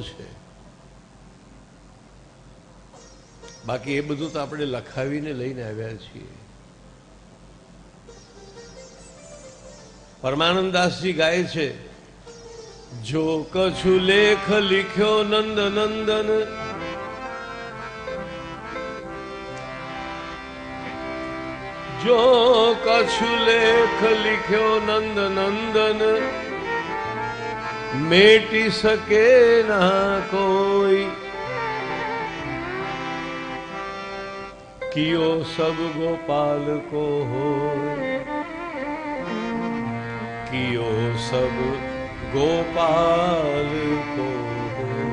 છે. બાકી એ બધું તો આપણે લખાવીને લઈને આવ્યા છીએ. પરમાનંદદાસજી ગાય છે, જો કछु લેખ લીખ્યો નંદ નંદન, જો કछु લેખ લીખ્યો નંદ નંદન, મેટી શકે ના કોઈ, કિયો સબ ગોપાલ કો હોય, કિયો સબ ગોપાલ કો હોય.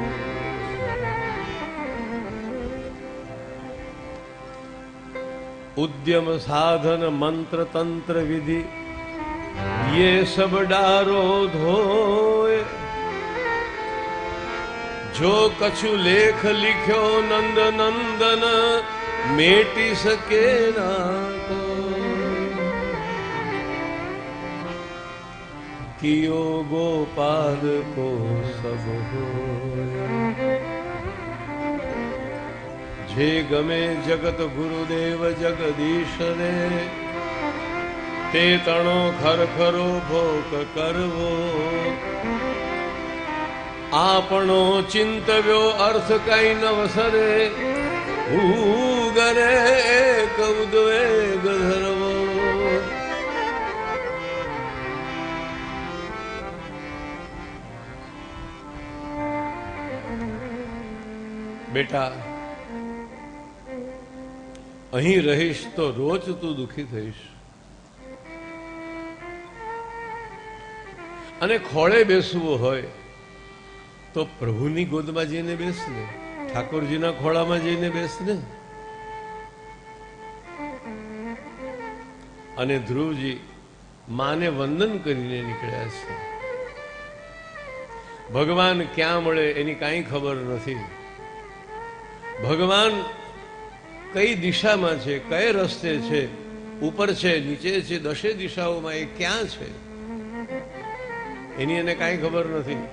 उद्यम साधन मंत्र तंत्र विधि ये सब डारो धोए, जो कछु लेख लिख्यो नंद नंदन, मेटी सके ना को, कियो गोपाल को सब होए. जे गमे जगत गुरुदेव जगदीश रे, ते तणो खर खरो भोग करवो, आपणो चिंतव्यो अर्थ कई नवसरे, उगरे एक उद्वेग धरवो. बेटा અહીં રહીશ તો રોજ તું દુઃખી થઈશ, અને ખોળે બેસવું હોય તો પ્રભુની ગોદમાં જઈને બેસ ને, ઠાકોરજીના ખોળામાં જઈને બેસ ને. અને ધ્રુવજી માને વંદન કરીને નીકળ્યા છે. ભગવાન ક્યાં મળે એની કાંઈ ખબર નથી. ભગવાન કઈ દિશામાં છે, કઈ રસ્તે છે, ઉપર છે, નીચે છે, દશે દિશાઓમાં એ ક્યાં છે એની એને કાંઈ ખબર નથી.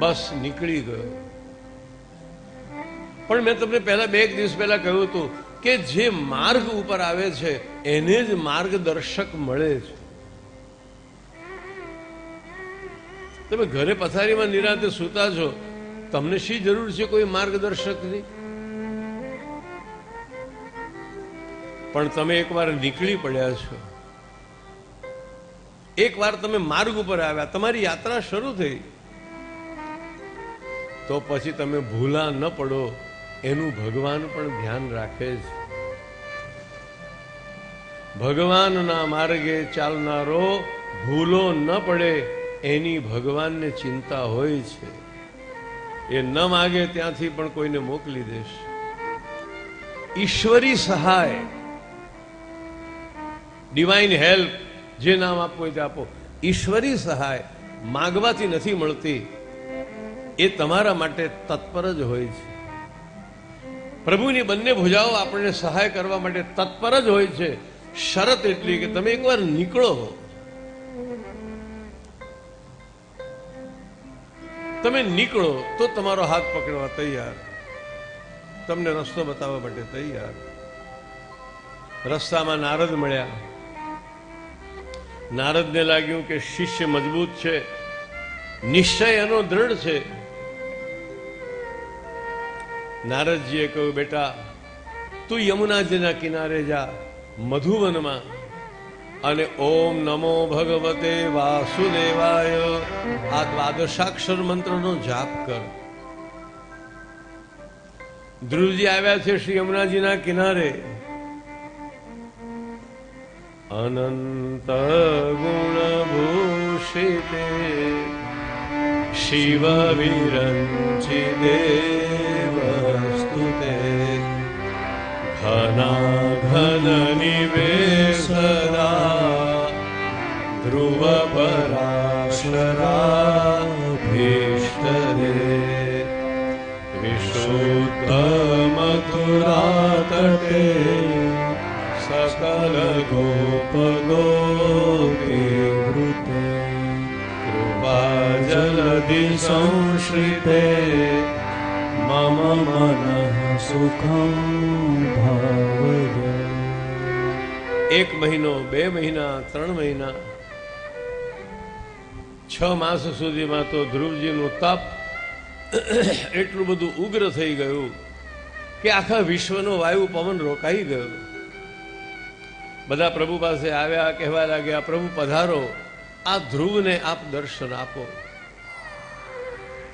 બસ નીકળી ગયો. પણ મેં તમને પહેલા 2 દિવસ પહેલા કહ્યું હતું કે જે માર્ગ ઉપર આવે છે એને જ માર્ગદર્શક મળે છે. તમે ઘરે પથારીમાં નિરાંતે સૂતા છો, તમને શી જરૂર છે કોઈ માર્ગદર્શકની? પણ તમે એકવાર નીકળી પડ્યા છો, એકવાર તમે માર્ગ ઉપર આવ્યા, તમારી યાત્રા શરૂ થઈ, તો પછી તમે ભૂલા ન પડો એનું ભગવાન પણ ધ્યાન રાખે છે. ભગવાનના માર્ગે ચાલનારો ભૂલો ન પડે એની ભગવાનને ચિંતા હોય છે. એ ન માગે ત્યાંથી પણ કોઈને મોકલી દેશે. ઈશ્વરી સહાય, ડિવાઇન હેલ્પ, જે નામ આપવું હોય તે આપો. ઈશ્વરી સહાય માગવાથી નથી મળતી, એ તમારા માટે તત્પર જ હોય છે. પ્રભુની બંને ભુજાઓ આપણને સહાય કરવા માટે તત્પર જ હોય છે. શરત એટલી કે તમે એકવાર નીકળો, તમે નીકળો તો તમારો હાથ પકડવા તૈયાર, તમને રસ્તો બતાવવા માટે તૈયાર. રસ્તામાં નારદ મળ્યા. નારદને લાગ્યું કે શિષ્ય મજબૂત છે, નિશ્ચય એનો દ્રઢ છે. નારદજીએ કહ્યું, બેટા તું યમુનાજીના કિનારે જા, મધુવનમાં, અને ઓમ નમો ભગવતે વાસુદેવાય આ દ્વાદશાક્ષર મંત્રનો જાપ કર. ધ્રુવજી આવ્યા છે શ્રી યમુનાજીના કિનારે. અનંત ગુણ ભૂષિતે શિવ વિરંચિ દેવસ્તુતે, ઘના ઘન નિવેશદા ધ્રુવ પરાશરાભીષ્ટરે, વિશુદ્ધ મથુરા તટે सकल गोप गोपी कृपा जल यदि संश्रिते मम मनः सुखं भावये। 1 મહિનો, 2 મહિના, 3 મહિના, 6 માસ સુધીમાં તો ધ્રુવજીનું તપ એટલું બધું ઉગ્ર થઈ ગયું કે આખા વિશ્વનો વાયુ પવન રોકાઈ ગયો. બધા પ્રભુ પાસે આવ્યા, કહેવા લાગ્યા, પ્રભુ પધારો, આ ધ્રુવને આપ દર્શન આપો,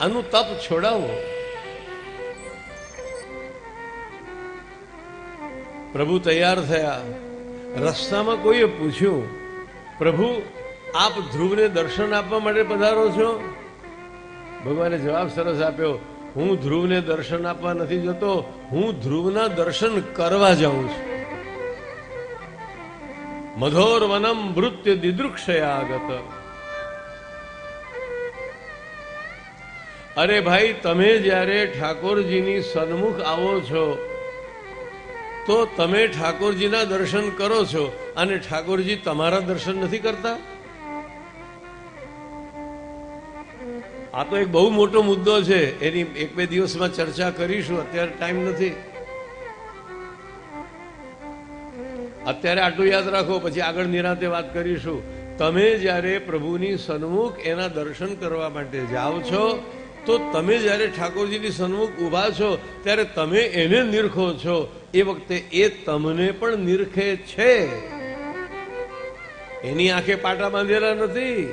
આનું તપ છોડાવો. પ્રભુ તૈયાર થયા. રસ્તામાં કોઈએ પૂછ્યું, પ્રભુ આપ ધ્રુવને દર્શન આપવા માટે પધારો છો? ભગવાને જવાબ સરસ આપ્યો, હું ધ્રુવને દર્શન આપવા નથી જતો, હું ધ્રુવના દર્શન કરવા જાઉં છું. મધોર વનમ ભૃત્ય દિદૃક્ષયાગત. અરે ભાઈ, તમે જ્યારે ઠાકોરજીની સન્મુખ આવો છો તો તમે ઠાકોરજીના દર્શન કરો છો અને ઠાકોરજી તમારા દર્શન નથી કરતા? આ તો એક બહુ મોટો મુદ્દો છે, એની 1-2 દિવસમાં ચર્ચા કરીશું, અત્યારે ટાઈમ નથી. અત્યારે આટલું યાદ રાખો, પછી આગળ નિરાંતે વાત કરીશું. તમે જ્યારે પ્રભુની સન્મુખ એના દર્શન કરવા માટે જાઓ છો તો તમે જ્યારે ઠાકોરજીની સન્મુખ ઊભા છો ત્યારે તમે એને નિરખો છો, એ વખતે એ તમને પણ નિરખે છે. એની આંખે પાટા બાંધેલા નથી.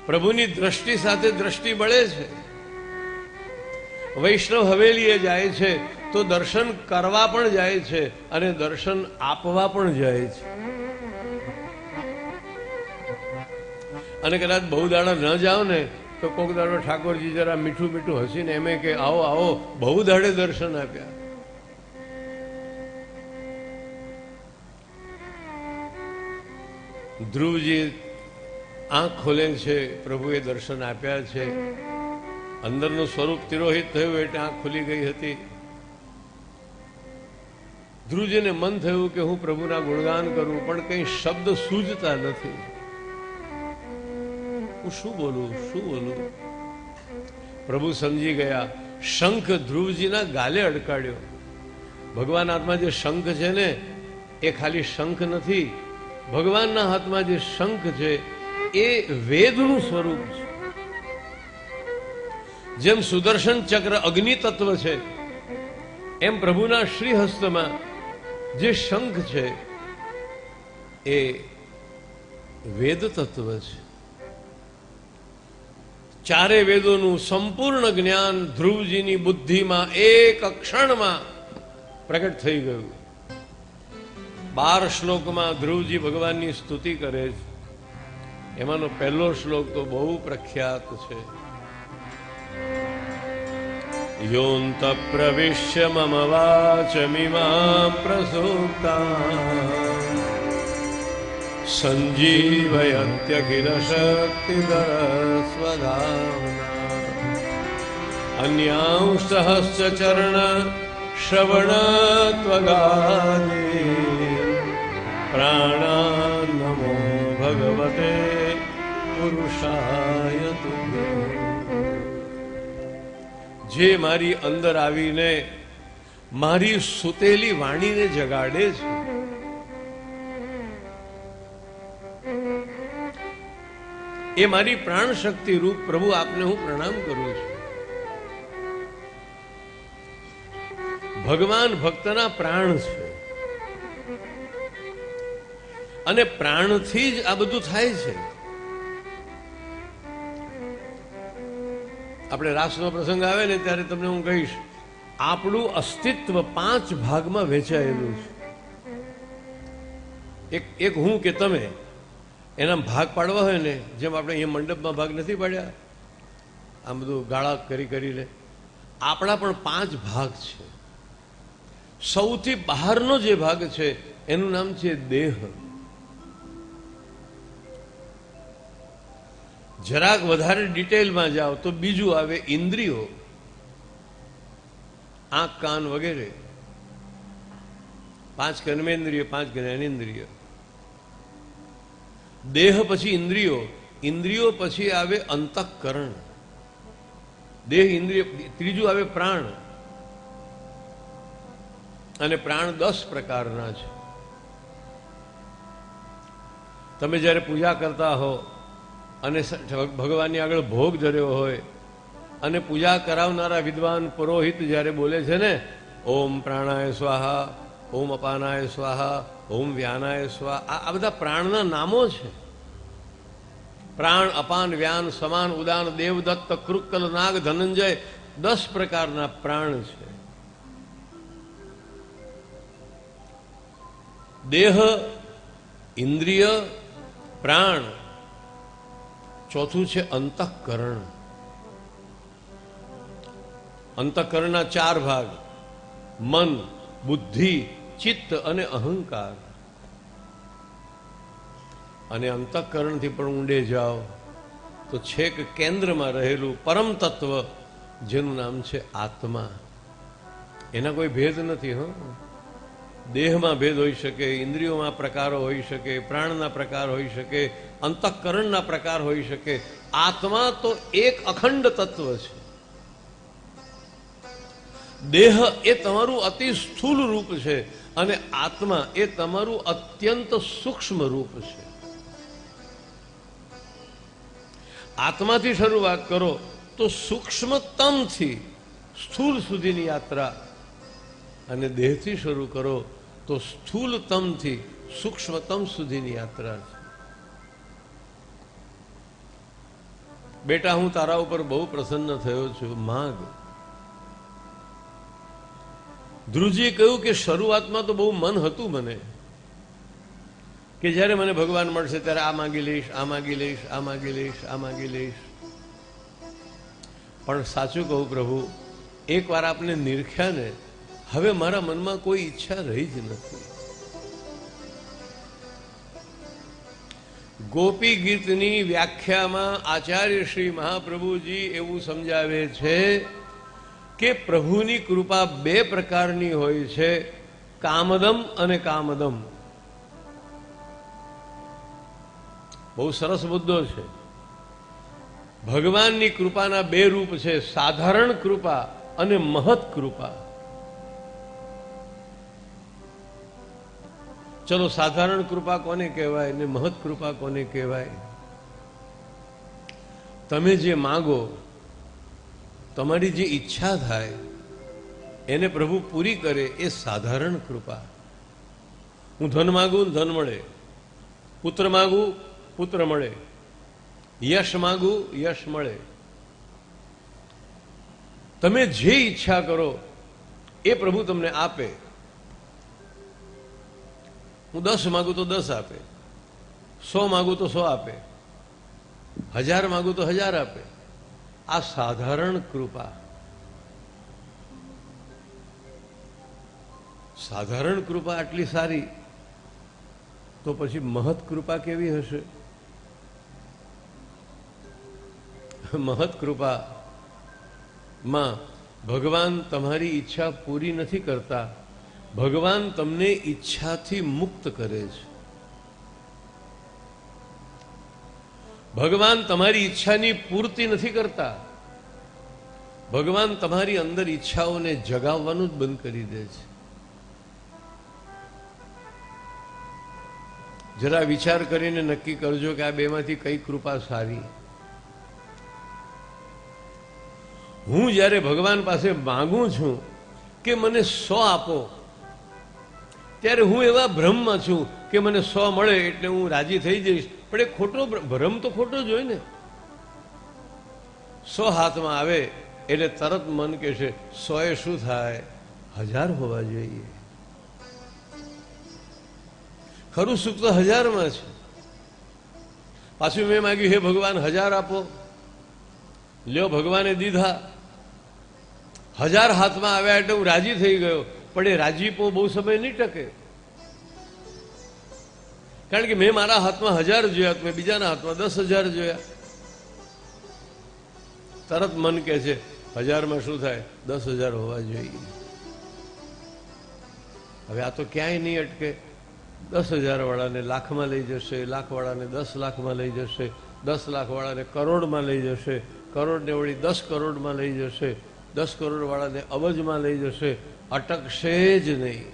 પ્રભુની દ્રષ્ટિ સાથે દ્રષ્ટિ મળે છે. વૈષ્ણવ હવેલીએ જાય છે તો દર્શન કરવા પણ જાય છે અને દર્શન આપવા પણ જાય છે. અને કદાચ બહુ દાડા ન જાઓ ને તો કોક દાડો ઠાકોરજી જરા મીઠું મીઠું હસીને એમ કે આવો આવો, બહુ દાડે દર્શન આપ્યા. ધ્રુવજી આંખ ખોલે છે, પ્રભુએ દર્શન આપ્યા છે. અંદરનું સ્વરૂપ તિરોહિત થયું એટલે આંખ ખુલી ગઈ હતી. ધ્રુવજીને મન થયું કે હું પ્રભુના ગુણગાન કરું, પણ કંઈ શબ્દ સૂઝતા નથી. હું શું બોલું, શું બોલું? પ્રભુ સમજી ગયા. શંખ ધ્રુવજીના ગાલે અડકાડ્યો. ભગવાન હાથમાં જે શંખ છે ને, એ ખાલી શંખ નથી. ભગવાનના હાથમાં જે શંખ છે એ વેદનું સ્વરૂપ છે. જેમ સુદર્શન ચક્ર અગ્નિ તત્વ છે, એમ પ્રભુના શ્રીહસ્તમાં જે શંખ છે એ વેદ તત્વ છે. ચારે વેદોનું સંપૂર્ણ જ્ઞાન ધ્રુવજીની બુદ્ધિમાં એક ક્ષણમાં પ્રગટ થઈ ગયું. 12 શ્લોકમાં ધ્રુવજી ભગવાનની સ્તુતિ કરે છે. એમાંનો પહેલો શ્લોક તો બહુ પ્રખ્યાત છે. યોંત પ્રવિશ્ય મમ વાચમિમાં પ્રસુપ્તાં સંજીવયત્યખિલ શક્તિધર સ્વધામ્ના અન્યાંશ ચરણ શ્રવણ ત્વગાદિ પ્રાણા નમો ભગવતે પુરુષાય તુભ્યં. જે મારી અંદર આવીને મારી સુતેલી વાણીને જગાડે છે, એ મારી પ્રાણ શક્તિ રૂપ પ્રભુ આપને હું પ્રણામ કરું છું. ભગવાન ભક્તના પ્રાણ છે અને પ્રાણથી જ આ બધું થાય છે. આપણે રાસનો પ્રસંગ આવે ને ત્યારે તમને હું કહીશ, આપણું અસ્તિત્વ 5 ભાગમાં વહેંચાયેલું છે. એક હું કે તમે, એના ભાગ પાડવા હોય ને, જેમ આપણે અહીંયા મંડપમાં ભાગ નથી પાડ્યા આમ બધું ગાળા કરીને, આપણા પણ 5 ભાગ છે. સૌથી બહારનો જે ભાગ છે એનું નામ છે દેહ. જરાક વધારે ડિટેલમાં જાઓ તો બીજું આવે ઇન્દ્રિયો, આંખ કાન વગેરે. 5 કર્મેન્દ્રિય, 5 જ્ઞાનેન્દ્રિય. દેહ પછી ઇન્દ્રિયો, ઇન્દ્રિયો પછી આવે અંતઃકરણ, દેહ ઇન્દ્રિય, ત્રીજું આવે પ્રાણ. અને પ્રાણ 10 પ્રકારના છે. તમે જ્યારે પૂજા કરતા હો અને ભગવાનની આગળ ભોગ ધર્યો હોય અને પૂજા કરાવનારા વિદ્વાન પુરોહિત જ્યારે બોલે છે ને, ઓમ પ્રાણાય સ્વાહા, ઓમ અપાનાય સ્વાહા, ઓમ વ્યાનાય સ્વાહા, આ બધા પ્રાણના નામો છે. પ્રાણ, અપાન, વ્યાન, સમાન, ઉદાન, દેવદત્ત, કૃક્કલ, નાગ, ધનંજય, 10 પ્રકારના પ્રાણ છે. દેહ, ઇન્દ્રિય, પ્રાણ, ચોથું છે અંતઃકરણ. અંતઃકરણના 4 ભાગ: મન, બુદ્ધિ, ચિત્ત અને અહંકાર. અને અંતઃકરણથી પણ ઊંડે જાઓ તો છેક કેન્દ્રમાં રહેલું પરમ તત્વ, જેનું નામ છે આત્મા. એના કોઈ ભેદ નથી. દેહમાં ભેદ હોઈ શકે, ઇન્દ્રિયોમાં પ્રકારો હોઈ શકે, પ્રાણના પ્રકાર હોઈ શકે, અંતઃકરણના પ્રકાર હોઈ શકે. આત્મા તો એક અખંડ તત્વ છે. દેહ એ તમારું અતિ સ્થૂલ રૂપ છે અને આત્મા એ તમારું અત્યંત સૂક્ષ્મ રૂપ છે. આત્માથી શરૂઆત કરો તો સૂક્ષ્મતમથી સ્થૂલ સુધીની યાત્રા, અને દેહથી શરૂ કરો તો સ્થૂલતમથી સૂક્ષ્મતમ સુધીની યાત્રા છે. બેટા, હું તારા ઉપર બહુ પ્રસન્ન થયો છું, માગ. ધ્રુવજીએ કહ્યું કે શરૂઆતમાં તો બહુ મન હતું મને કે જ્યારે મને ભગવાન મળશે ત્યારે આ માગી લઈશ, આ માગી લઈશ, આ માગી લઈશ, આ માગી લઈશ. પણ સાચું કહું પ્રભુ, એકવાર આપને નિરખ્યા ને, હવે મારા મનમાં કોઈ ઈચ્છા રહી જ નથી. ગોપી ગીતની વ્યાખ્યામાં આચાર્ય શ્રી મહાપ્રભુજી એવું સમજાવે છે કે પ્રભુની કૃપા 2 પ્રકારની હોય છે: કામદમ અને કામદમ. બહુ સરસ મુદ્દો છે. ભગવાનની કૃપાના 2 રૂપ છે: સાધારણ કૃપા અને મહત કૃપા. ચલો, સાધારણ કૃપા કોને કહેવાય ને મહત કૃપા કોને કહેવાય? તમે જે માગો, તમારી જે ઈચ્છા થાય એને પ્રભુ પૂરી કરે, એ સાધારણ કૃપા. હું ધન માગું, ધન મળે. પુત્ર માગું, પુત્ર મળે. યશ માગું, યશ મળે. તમે જે ઈચ્છા કરો એ પ્રભુ તમને આપે. હું 10 માગું તો 10 આપે, 100 માગું તો 100 આપે, 1000 માગું તો 1000 આપે. આ સાધારણ કૃપા. સાધારણ કૃપા આટલી સારી, તો પછી મહત કૃપા કેવી હશે? મહત કૃપામાં ભગવાન તમારી ઈચ્છા પૂરી નથી કરતા, ભગવાન તમને ઈચ્છાથી મુક્ત કરે છે. ભગવાન તમારી ઈચ્છાની પૂર્તિ નથી કરતા, ભગવાન તમારી અંદર ઈચ્છાઓને જગાવવાનું જ બંધ કરી દે છે. જરા વિચાર કરીને નક્કી કરજો કે આ 2 માંથી કઈ કૃપા સારી. હું જ્યારે ભગવાન પાસે માંગું છું કે મને 100 આપો, ત્યારે હું એવા ભ્રમમાં છું કે મને 100 મળે એટલે હું રાજી થઈ જઈશ. પણ એ ખોટો ભ્રમ તો ખોટો જ હોય ને. 100 હાથમાં આવે એટલે તરત મન કહેશે 100 એ શું થાય, 1000 હોવા જોઈએ. ખરું સુખ તો 1000માં છે. પાછું મેં માગ્યું, હે ભગવાન 1000 આપો. લ્યો, ભગવાને દીધા. 1000 હાથમાં આવ્યા એટલે હું રાજી થઈ ગયો. પણ એ રાજીપો બહુ સમય નહીં ટકે, કારણ કે મેં મારા હાથમાં 1000 જોયા, મેં બીજાના હાથમાં 10,000 જોયા. તરત મન કહે છે 1000માં શું થાય, 10,000 હોવા જોઈએ. હવે આ તો ક્યાંય નહીં અટકે. 10,000 વાળાને લાખમાં લઈ જશે, લાખવાળાને 10 લાખમાં લઈ જશે, 10 લાખવાળાને કરોડમાં લઈ જશે, કરોડને વળી 10 કરોડમાં લઈ જશે, 10 કરોડવાળાને અબજમાં લઈ જશે. અટકશે જ નહીં.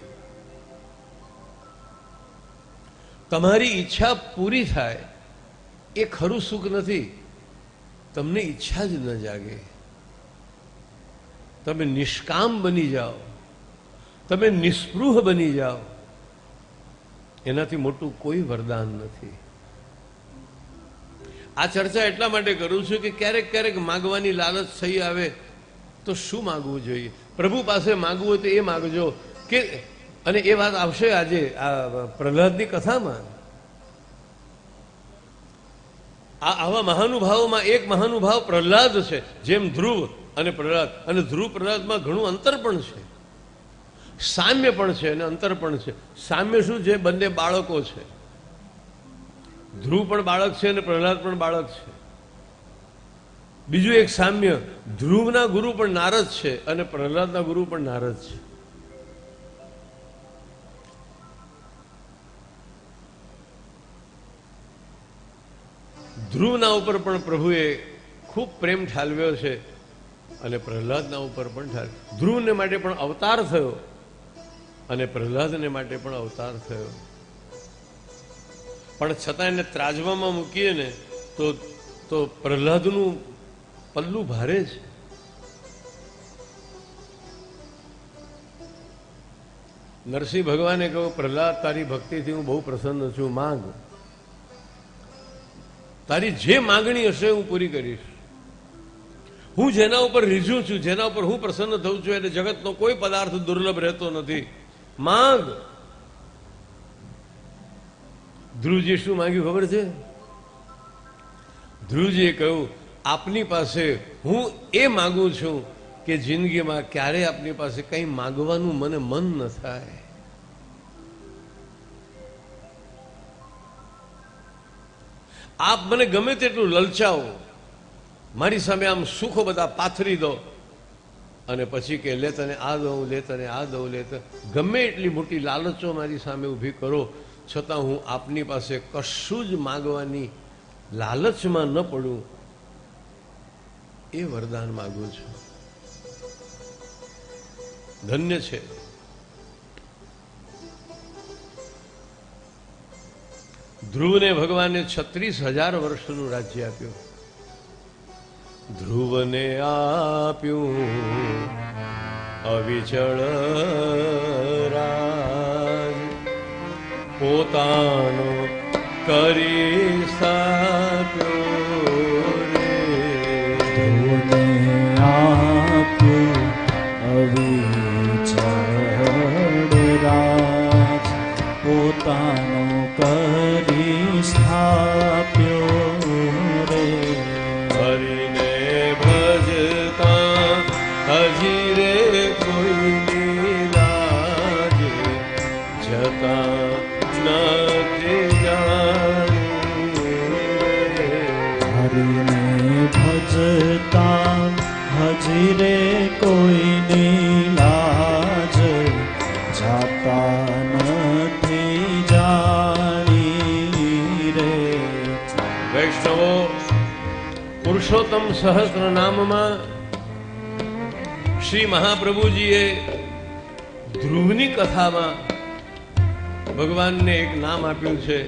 તમારી ઈચ્છા પૂરી થાય એ ખરું સુખ નથી. તમને ઈચ્છા જ ન જાગે, તમે નિષ્કામ બની જાઓ, તમે નિસ્પૃહ બની જાઓ, એનાથી મોટું કોઈ વરદાન નથી. આ ચર્ચા એટલા માટે કરું છું કે ક્યારેક ક્યારેક માગવાની લાલચ થઈ આવે તો શું માગવું જોઈએ? પ્રભુ પાસે માગવું હોય તો એ માગજો. કે અને એ વાત આવશે આજે આ પ્રહલાદની કથામાં. આવા મહાનુભાવોમાં એક મહાનુભાવ પ્રહલાદ છે. જેમ ધ્રુવ અને પ્રહલાદ, અને ધ્રુવ પ્રહલાદમાં ઘણું અંતર પણ છે, સામ્ય પણ છે અને અંતર પણ છે. સામ્ય શું છે? બંને બાળકો છે. ધ્રુવ પણ બાળક છે અને પ્રહલાદ પણ બાળક છે. બીજું એક સામ્ય, ધ્રુવના ગુરુ પણ નારદ છે અને પ્રહલાદના ગુરુ પણ નારદ છે. ધ્રુવના ઉપર પણ પ્રભુએ ખૂબ પ્રેમ ઠાલવ્યો છે અને પ્રહલાદના ઉપર પણ ઠાલવ્યો. ધ્રુવને માટે પણ અવતાર થયો અને પ્રહલાદને માટે પણ અવતાર થયો. પણ છતાં એને ત્રાજવામાં મૂકીએ ને તો પ્રહલાદનું પલ્લું ભારે છે. નરસિંહ ભગવાને કહ્યું, પ્રહલાદ તારી ભક્તિથી હું બહુ પ્રસન્ન છું, માંગ. તારી જે માંગણી હશે હું પૂરી કરીશ. હું જેના ઉપર રીઝું છું, જેના ઉપર હું પ્રસન્ન થઉં છું, એટલે જગતનો કોઈ પદાર્થ દુર્લભ રહેતો નથી. માંગ. ધ્રુવજી શું માંગ્યું ખબર છે? ધ્રુવજીએ કહ્યું, આપની પાસે હું એ માંગુ છું કે જિંદગીમાં ક્યારેય આપની પાસે કંઈ માંગવાનું મને મન ન થાય. આપ મને ગમે તેટલું લલચાવો, મારી સામે આમ સુખો બધા પાથરી દો અને પછી કે લે તને આ દઉં, લે તને આ દઉં, લે ગમે એટલી મોટી લાલચો મારી સામે ઊભી કરો, છતાં હું આપની પાસે કશું જ માગવાની લાલચમાં ન પડું, એ વરદાન માગું છું. ધન્ય છે. ધ્રુવને ભગવાને 36,000 વર્ષનું રાજ્ય આપ્યું. ધ્રુવને આપ્યું અવિચળ રાજ, પોતાનો કરી સ્થાપ્યો રે. ધ્રુવને આપ્યું અવિચળ રાજ, પોતાનો કરી સ્થાપ્યો રે. હરિને ભજતા હજી રે કોઈની લાજ, જતા નથી જાણી. હરિને ભજતા હજી રે કોઈની લાજ, જાતા નથી જાણી રે. વૈષ્ણવો, પુરુષોત્તમ સહસ્ત્ર નામમાં શ્રી મહાપ્રભુજીએ ધ્રુવની કથામાં ભગવાનને એક નામ આપ્યું છે,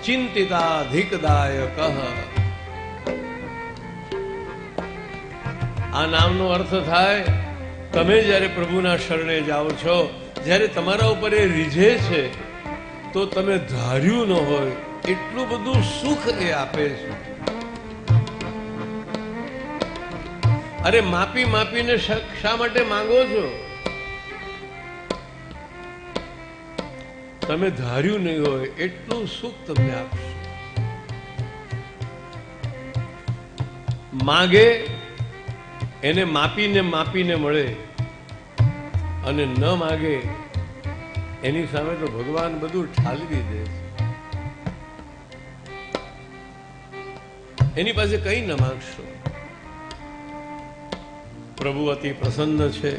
ચિંતિતાધિકદાયક. આ નામનો અર્થ થાય, તમે જ્યારે પ્રભુના શરણે જાઓ છો, જ્યારે તમારા ઉપર એ રીઝે છે, તો તમે ધાર્યું ન હોય એટલું બધું સુખ એ આપે છે. અરે માપી માપીને શા માટે માંગો છો? તમે ધાર્યું નહીં હોય એટલું સુખ તમને આપશે. માગે એને માપીને માપીને મળે, અને ન માગે એની સામે તો ભગવાન બધું ઠાલવી દે. એની પાસે કઈ ન માંગશો. પ્રભુ અતિ પ્રસન્ન છે.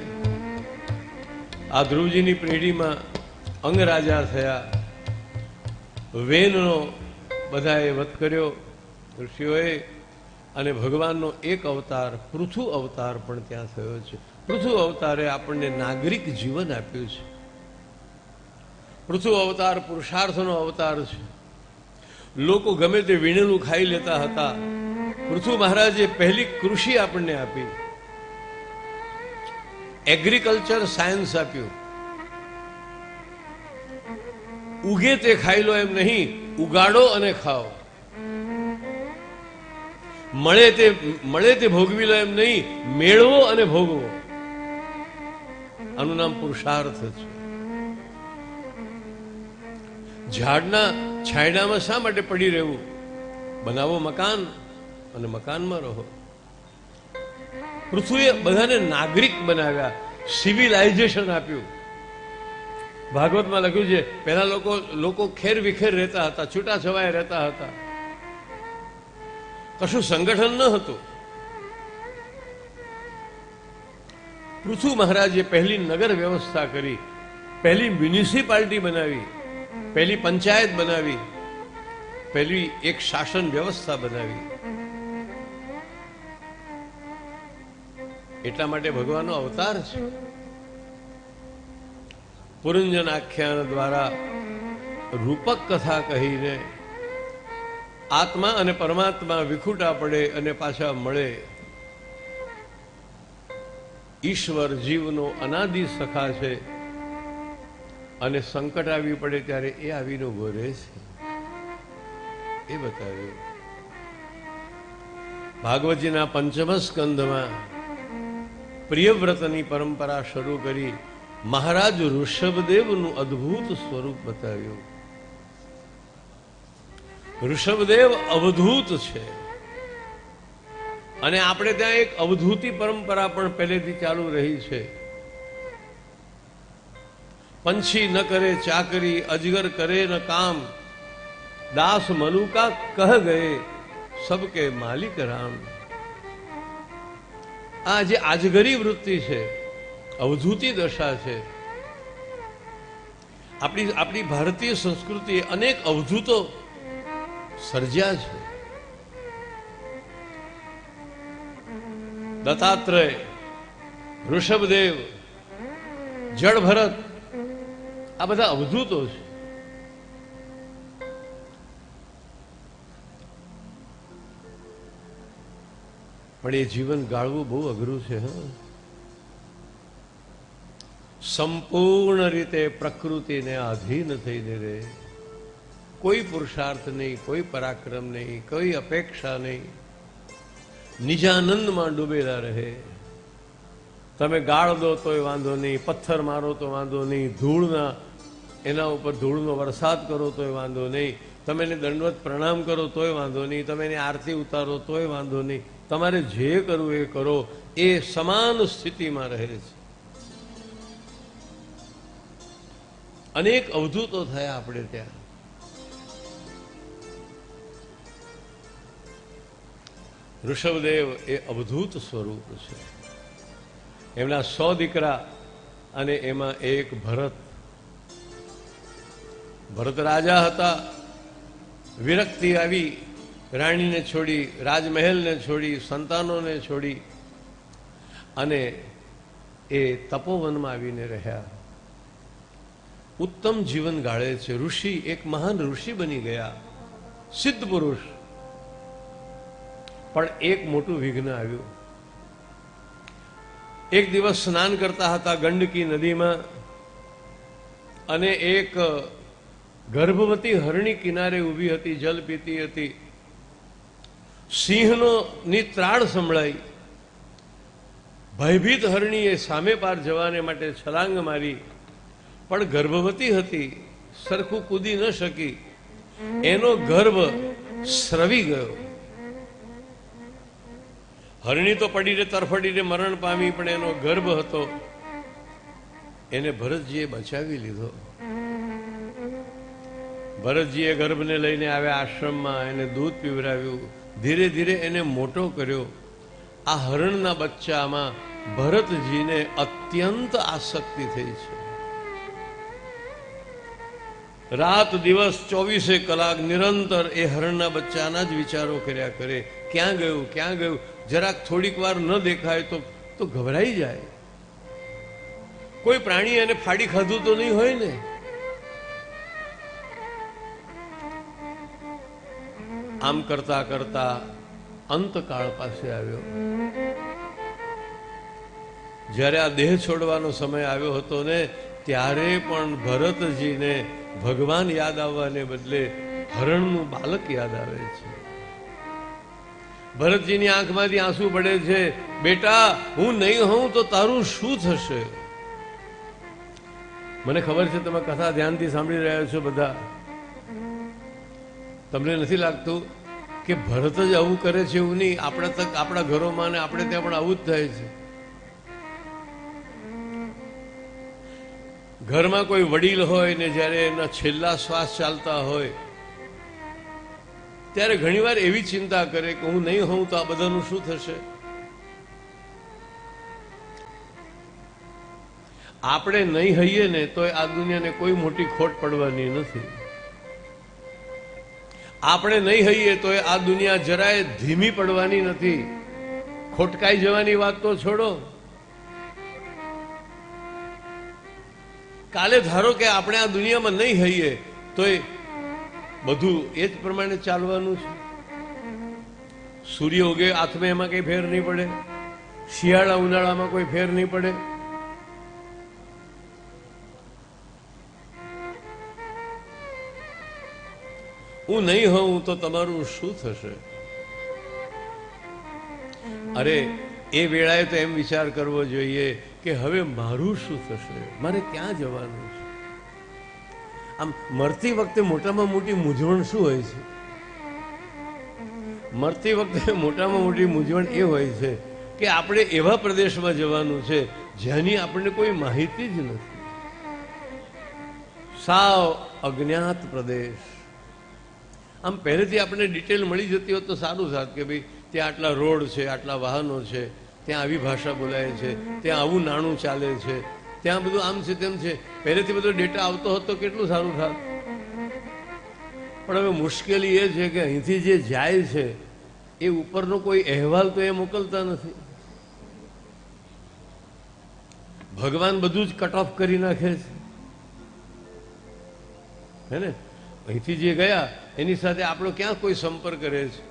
આ ધ્રુવજીની પેઢીમાં અંગરાજા થયા, વેનનો બધાએ વધ કર્યો ઋષિઓએ, અને ભગવાનનો એક અવતાર પૃથુ અવતાર પણ ત્યાં થયો છે. પૃથુ અવતારે આપણને નાગરિક જીવન આપ્યું છે. પૃથુ અવતાર પુરુષાર્થનો અવતાર છે. લોકો ગમે તે વીણેલું ખાઈ લેતા હતા. પૃથુ મહારાજે પહેલી કૃષિ આપણને આપી, એગ્રીકલ્ચર સાયન્સ આપ્યું. ઉગે તે ખાઈ લો એમ નહીં, ઉગાડો અને ખાઓ. મળે તે ભોગવી લો એમ નહીં, મેળવો અને ભોગવો. આનું નામ પુરુષાર્થ છે. ઝાડના છાંયડામાં શા માટે પડી રહેવું? બનાવો મકાન અને મકાનમાં રહો. પૃથ્વીએ બધાને નાગરિક બનાવ્યા, સિવિલાઇઝેશન આપ્યું. ભાગવતમાં લખ્યું છે, પહેલા લોકો ખેર વિખેર રહેતા હતા, છૂટા છવાયા રહેતા હતા, કશું સંગઠન ન હતું. પૃથુ મહારાજે પહેલી નગર વ્યવસ્થા કરી, પહેલી મ્યુનિસિપાલિટી બનાવી, પહેલી પંચાયત બનાવી, પહેલી એક શાસન વ્યવસ્થા બનાવી. એટલા માટે ભગવાનનો અવતાર છે. પુરંજન આખ્યાન દ્વારા રૂપક કથા કહીને આત્મા અને પરમાત્મા વિખૂટા પડે અને પાછા મળે. ઈશ્વર જીવનો અનાદિ સખા છે, અને સંકટ આવી પડે ત્યારે એ આવીને ઉભો રહે છે, એ બતાવ્યું. ભાગવતજીના પંચમ સ્કંધમાં પ્રિયવ્રતની પરંપરા શરૂ કરી મહારાજ ઋષભદેવનું અદ્ભુત સ્વરૂપ બતાવ્યું. ઋષભદેવ અવધૂત છે, અને આપણે ત્યાં એક અવધૂતિ પરંપરા પણ પહેલેથી ચાલુ રહી છે. પંછી ન કરે ચાકરી, અજગર કરે ન કામ, દાસ મનુકા કહ ગયે, સબકે માલિક રામ. આ જે આજગરી વૃત્તિ છે, અવધૂતિ દશા છે. આપણી ભારતીય સંસ્કૃતિએ અનેક અવધૂતો સર્જ્યા છે. દત્તાત્રેય, ઋષભદેવ, જળભરત, આ બધા અવધૂતો છે. પણ એ જીવન ગાળવું બહુ અઘરું છે. સંપૂર્ણ રીતે પ્રકૃતિને આધીન થઈને રહે, કોઈ પુરુષાર્થ નહીં, કોઈ પરાક્રમ નહીં, કોઈ અપેક્ષા નહીં, નિજાનંદમાં ડૂબેલા રહે. તમે ગાળ દો તોય વાંધો નહીં, પથ્થર મારો તો વાંધો નહીં, એના ઉપર ધૂળનો વરસાદ કરો તોય વાંધો નહીં, તમે એને દંડવત પ્રણામ કરો તોય વાંધો નહીં, તમે એની આરતી ઉતારો તોય વાંધો નહીં, તમારે જે કરવું એ કરો. એ સમાન સ્થિતિમાં રહે છે. અનેક અવધૂતો થયા આપણે ત્યાં. ઋષભદેવ એ અવધૂત સ્વરૂપ છે. એમના 100 દીકરા, અને એમાં એક ભરત. ભરત રાજા હતા. વિરક્તિ આવી, રાણીને છોડી, રાજમહેલને છોડી, સંતાનોને છોડી, અને એ તપોવનમાં આવીને રહ્યા. ઉત્તમ જીવન ગાળે છે. ઋષિ, એક મહાન ઋષિ બની ગયા, સિદ્ધ પુરુષ. પણ એક મોટું વિઘ્ન આવ્યું. એક દિવસ સ્નાન કરતા હતા ગંડકી નદીમાં, અને એક ગર્ભવતી હરણી કિનારે ઊભી હતી, જલ પીતી હતી. સિંહની ત્રાળ સંભળાઈ. ભયભીત હરણીએ સામે પાર જવાને માટે છલાંગ મારી, પણ ગર્ભવતી હતી, સરખું કૂદી ન શકી. એનો ગર્ભ સ્રવી ગયો. હરણી તો પડીને તરફડીને મરણ પામી, પણ એનો ગર્ભ હતો, એને ભરતજીએ બચાવી લીધો. ભરતજીએ ગર્ભને લઈને આવ્યા આશ્રમમાં, એને દૂધ પીવરાવ્યું, ધીરે ધીરે એને મોટો કર્યો. આ હરણના બચ્ચામાં ભરતજીને અત્યંત આસક્તિ થઈ છે. રાત દિવસ 24 કલાક નિરંતર એ હરણના બચ્ચાના જ વિચારો કર્યા કરે. ક્યાં ગયું, ક્યાં ગયું? જરાક થોડીક વાર ન દેખાય તો ગભરાઈ જાય. કોઈ પ્રાણી એને ફાડી ખાધું તો નહીં હોય ને? આમ કરતા કરતા અંતકાળ પાસે આવ્યો. જ્યારે આ દેહ છોડવાનો સમય આવ્યો હતો ને, ત્યારે પણ ભરતજીને ભગવાન યાદ આવવાને બદલે હરણનું બાલક યાદ આવે છે. ભરતજીની આંખમાંથી આંસુ પડે છે. બેટા, હું નહીં હોઉં તો તારું શું થશે? મને ખબર છે તમે કથા ધ્યાનથી સાંભળી રહ્યા છો બધા. તમને નથી લાગતું કે ભરત જ આવું કરે છે? એવું નહીં, આપણા ઘરોમાં ને આપણે ત્યાં પણ આવું જ થાય છે. ઘરમાં કોઈ વડીલ હોય ને જ્યારે એના છેલ્લા શ્વાસ ચાલતા હોય ત્યારે ઘણીવાર એવી ચિંતા કરે કે હું નહીં હોઉં તો આ બધાનું શું થશે? આપણે નહીં હઈએ ને તો આ દુનિયાને કોઈ મોટી ખોટ પડવાની નથી. આપણે નહીં હઈએ તો આ દુનિયા જરાય ધીમી પડવાની નથી. ખોટકાઈ જવાની વાત તો છોડો. કાલે ધારો કે આપણે આ દુનિયામાં નહીં હઈએ તો બધું એ જ પ્રમાણે ચાલવાનું છે. સૂર્ય ઉગે આથમે એમાં કઈ ફેર નહીં પડે. શિયાળા ઉનાળામાં કોઈ ફેર નહીં પડે. હું નહીં હોઉં તો તમારું શું થશે? અરે એ વેળાએ તો એમ વિચાર કરવો જોઈએ કે હવે મારું શું થશે, મારે ક્યાં જવાનું છે? આમ મરતી વખતે મોટામાં મોટી મૂંઝવણ શું હોય છે? મરતી વખતે મોટામાં મોટી મૂંઝવણ એ હોય છે કે આપણે એવા પ્રદેશમાં જવાનું છે જેની આપણને કોઈ માહિતી જ નથી. સાવ અજ્ઞાત પ્રદેશ. આમ પહેલેથી આપણને ડિટેલ મળી જતી હોત તો સારું થાત કે ભાઈ ત્યાં આટલા રોડ છે, આટલા વાહનો છે, ત્યાં આવી ભાષા બોલાય છે, ત્યાં આવું નાણું ચાલે છે, ત્યાં બધું આમ છે તેમ છે. પહેલેથી બધો ડેટા આવતો હોત તો કેટલું સારું થાત. પણ હવે મુશ્કેલી એ છે કે અહીંથી જે જાય છે એ ઉપરનો કોઈ અહેવાલ તો એ મોકલતા નથી. ભગવાન બધું જ કટ ઓફ કરી નાખે છે, હે ને? અહીંથી જે ગયા એની સાથે આપણો ક્યાં કોઈ સંપર્ક રહે છે?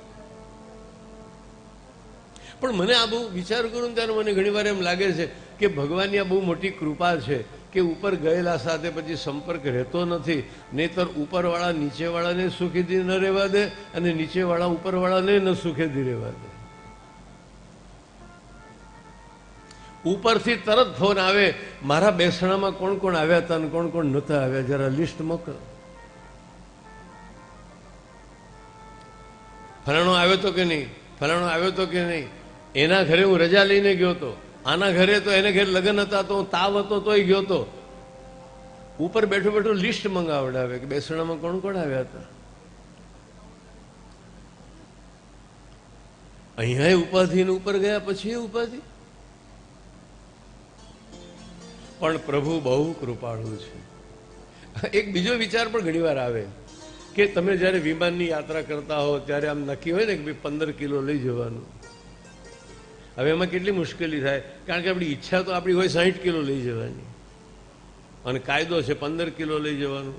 પણ મને આ બહુ વિચાર કરું ત્યારે મને ઘણી વાર એમ લાગે છે કે ભગવાનની આ બહુ મોટી કૃપા છે કે ઉપર ગયેલા સાથે પછી સંપર્ક રહેતો નથી. નહીતર ઉપરવાળા નીચેવાળાને સુખેથી ન રહેવા દે અને નીચેવાળા ઉપરવાળાને ન સુખેથી રહેવા દે. ઉપરથી તરત ફોન આવે, મારા બેસણામાં કોણ કોણ આવ્યા હતા અને કોણ કોણ નહોતા આવ્યા, જરા લિસ્ટ મોકલ. ફલાણો આવ્યો તો કે નહીં, ફલાણો આવ્યો તો કે નહીં. એના ઘરે હું રજા લઈને ગયો હતો, આના ઘરે તો એને ઘરે લગ્ન હતા તો હું તાવ હતો તોય ગયો હતો. ઉપર બેઠો બેઠો લિસ્ટ મંગાવડાવે કે બેસણામાં કોણ કોણ આવ્યા હતા. અહીંયા ઉપાધિ ને ઉપર ગયા પછી એ ઉપાધિ. પણ પ્રભુ બહુ કૃપાળુ છે. એક બીજો વિચાર પણ ઘણી વાર આવે કે તમે જયારે વિમાનની યાત્રા કરતા હો ત્યારે આમ નક્કી હોય ને કે ભાઈ 15 કિલો લઈ જવાનું. હવે એમાં કેટલી મુશ્કેલી થાય, કારણ કે આપણી ઈચ્છા તો આપણી હોય 60 કિલો લઈ જવાની અને કાયદો છે 15 કિલો લઈ જવાનું.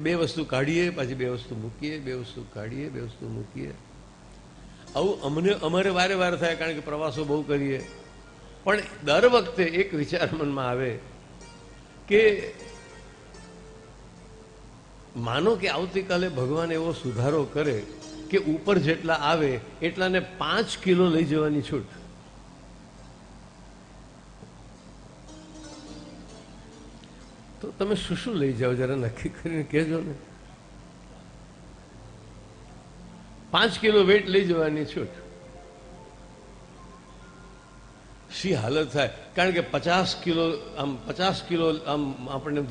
બે વસ્તુ કાઢીએ, પાછી બે વસ્તુ મૂકીએ, બે વસ્તુ કાઢીએ, બે વસ્તુ મૂકીએ. આવું અમારે વારે વાર થાય, કારણ કે પ્રવાસો બહુ કરીએ. પણ દર વખતે એક વિચાર મનમાં આવે કે માનો કે આવતીકાલે ભગવાન એવો સુધારો કરે કે ઉપર જેટલા આવે એટલાને 5 કિલો લઈ જવાની છૂટ. તો તમે શું શું લઈ જાઓ જરા નક્કી કરીને કહેજો ને. 5 કિલો વેટ લઈ જવાની છૂટ. શી હાલત થાય, કારણ કે 50 કિલો આમ આપણને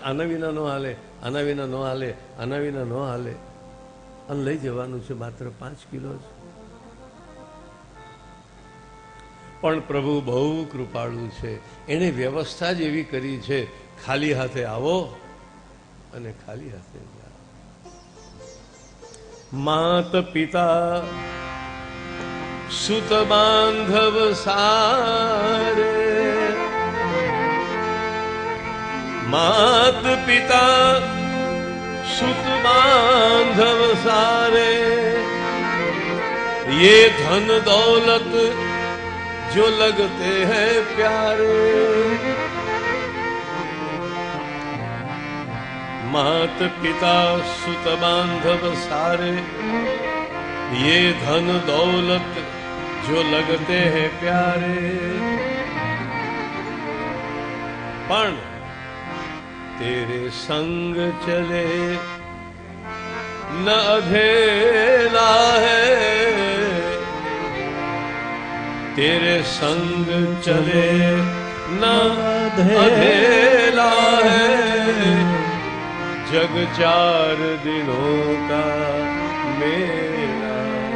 આના વિના ન હાલે, આના વિના ન હાલે, આના વિના ન હાલે, અને લઈ જવાનું છે માત્ર 5 કિલો જ. પણ પ્રભુ બહુ કૃપાળુ છે, એણે વ્યવસ્થા જ એવી કરી છે, ખાલી હાથે આવો અને ખાલી હાથે જા. માત પિતા સુત બાંધવ સારે, मात पिता सुत बांधव सारे, ये धन दौलत जो लगते हैं प्यारे. मात पिता सुत बांधव सारे, ये धन दौलत जो लगते हैं प्यारे. पण तेरे संग चले न अधेला है, तेरे संग चले न अधेला है, जग चार दिनों का मेला है.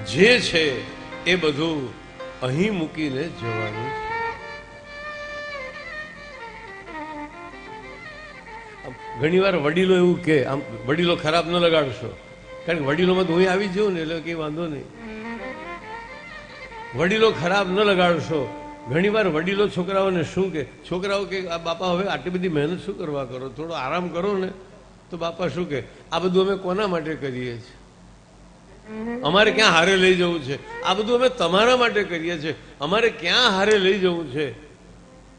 જે છે એ બધું અહીં મૂકીને જવાનું છે. ઘણી વાર વડીલો એવું કે, આમ વડીલો ખરાબ ન લગાડશો, કારણ કે વડીલોમાં તો હું આવી જાઉં ને એટલે કઈ વાંધો નહીં. વડીલો ખરાબ ન લગાડશો. ઘણી વાર વડીલો છોકરાઓને શું કે, છોકરાઓ કે આ બાપા હવે આટલી બધી મહેનત શું કરવા કરો, થોડો આરામ કરો ને. તો બાપા શું કે, આ બધું અમે કોના માટે કરીએ છીએ, અમારે ક્યાં હારે લઈ જવું છે, આ બધું અમે તમારા માટે કરીએ છીએ, અમારે ક્યાં હારે લઈ જવું છે.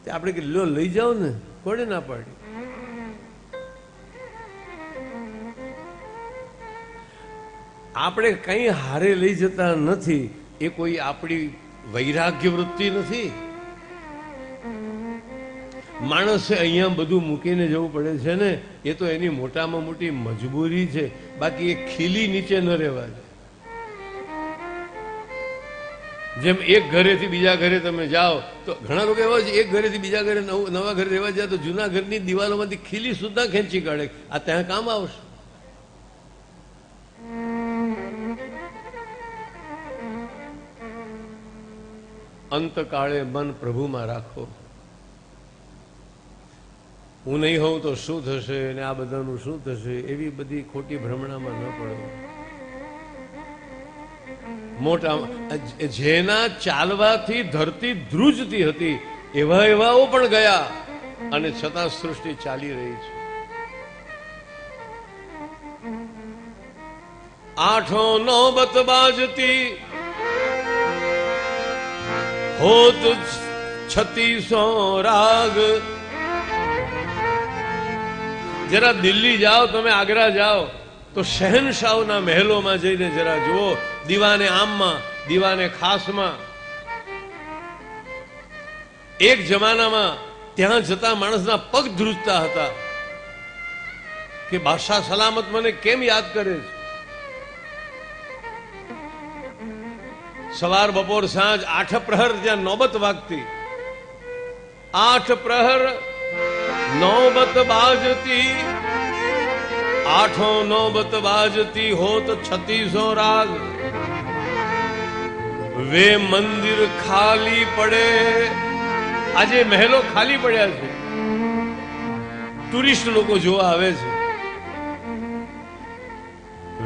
તે આપણે કે લો લઈ જાઓ ને, કોને ના પાડી. આપણે કઈ હારે લઈ જતા નથી, એ કોઈ આપણી વૈરાગ્ય વૃત્તિ નથી. માણસે અહીંયા બધું મૂકીને જવું પડે છે ને, એ તો એની મોટામાં મોટી મજબૂરી છે. બાકી એ ખીલી નીચે ન રહેવા દે. જેમ એક ઘરેથી બીજા ઘરે તમે જાઓ તો ઘણા લોકો એવા છે, એક ઘરેથી બીજા ઘરે નવા ઘરે રહેવા જાય તો જૂના ઘરની દિવાલોમાંથી ખીલી સુદ્ધા ખેંચી કાઢે. આ ત્યાં કામ આવશે. અંતકાળે મન પ્રભુમાં રાખો. હું નહીં હોઉં તો શું થશે ને આ બધાનું શું થશે, એવી બધી ખોટી ભ્રમણામાં ન પડો. મોટા જેના ચાલવાથી ધરતી ધ્રુજતી હતી એવા એવાઓ પણ ગયા, અને છતાં સૃષ્ટિ ચાલી રહી છે. આઠો નોબત બાજતી હોત 3600 રાગ. જરા દિલ્હી જાઓ, તમે આગ્રા જાઓ તો શહેનશાહના મહેલોમાં જઈને જરા જુઓ, દીવાને આમમાં, દીવાને ખાસમાં. એક જમાનામાં ત્યાં જતા માણસના પગ ધ્રુજતા હતા કે બાદશાહ સલામત મને કેમ યાદ કરે છે. સવાર બપોર સાંજ 8 પ્રહર જ્યાં નોબત વાગતી, 8 પ્રહર નોબત બાજતી, 8 નોબત બાજતી હોત 3600 રાગ. વે મંદિર ખાલી પડે. આજે મહેલો ખાલી પડ્યા છે, ટુરિસ્ટ લોકો જોવા આવે છે.